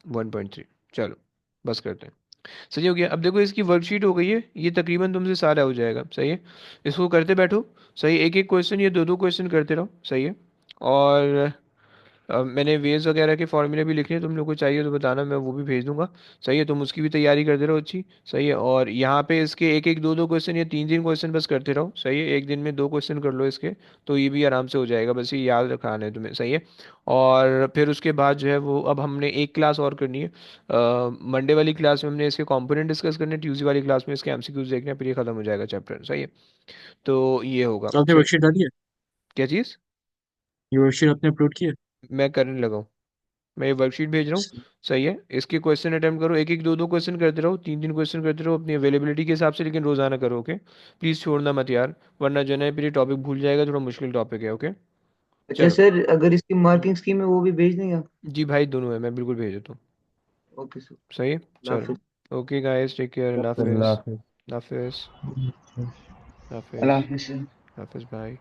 1.3। चलो, बस करते हैं। सही हो गया। अब देखो इसकी वर्कशीट हो गई है, ये तकरीबन तुमसे सारा हो जाएगा, सही है। इसको करते बैठो, सही, एक एक क्वेश्चन, ये दो दो क्वेश्चन करते रहो, सही है। और मैंने वेज वगैरह के फॉर्मूले भी लिखे हैं, तुम लोग को चाहिए तो बताना, मैं वो भी भेज दूंगा। सही है, तुम उसकी भी तैयारी करते रहो अच्छी, सही है। और यहाँ पे इसके एक एक दो दो क्वेश्चन या तीन तीन क्वेश्चन बस करते रहो, सही है। एक दिन में 2 क्वेश्चन कर लो इसके, तो ये भी आराम से हो जाएगा, बस ये याद रखाना है तुम्हें, सही है। और फिर उसके बाद जो है वो, अब हमने एक क्लास और करनी है। मंडे वाली क्लास में हमने इसके कंपोनेंट डिस्कस करने, ट्यूसडे वाली क्लास में इसके एमसीक्यूज देखने हैं, फिर ये खत्म हो जाएगा चैप्टर, सही है। तो ये होगा, तो आपने सही। वर्कशीट डाली है? क्या चीज़? ये वर्कशीट आपने अपलोड की है? मैं करने लगा हूँ, मैं ये वर्कशीट भेज रहा हूँ, सही है। इसके क्वेश्चन अटेम्प्ट करो, एक एक दो दो क्वेश्चन करते रहो, तीन तीन क्वेश्चन करते रहो अपनी अवेलेबिलिटी के हिसाब से, लेकिन रोजाना करो, ओके। प्लीज़ छोड़ना मत यार, वरना जो है ना फिर ये टॉपिक भूल जाएगा, थोड़ा मुश्किल टॉपिक है, ओके। अच्छा चलो, सर, अगर इसकी मार्किंग स्कीम है वो भी भेज देंगे आप? जी भाई, दोनों है, मैं बिल्कुल भेज देता हूँ। Okay sir. सही है, अल्लाह हाफिज़। चलो, ओके गाइस, टेक केयर, अल्लाह अल्लाह हाफिज़। हाफिज़। हाफिज़। अल्लाह हाफिज़। हाफिज़। हाफिज़ भाई।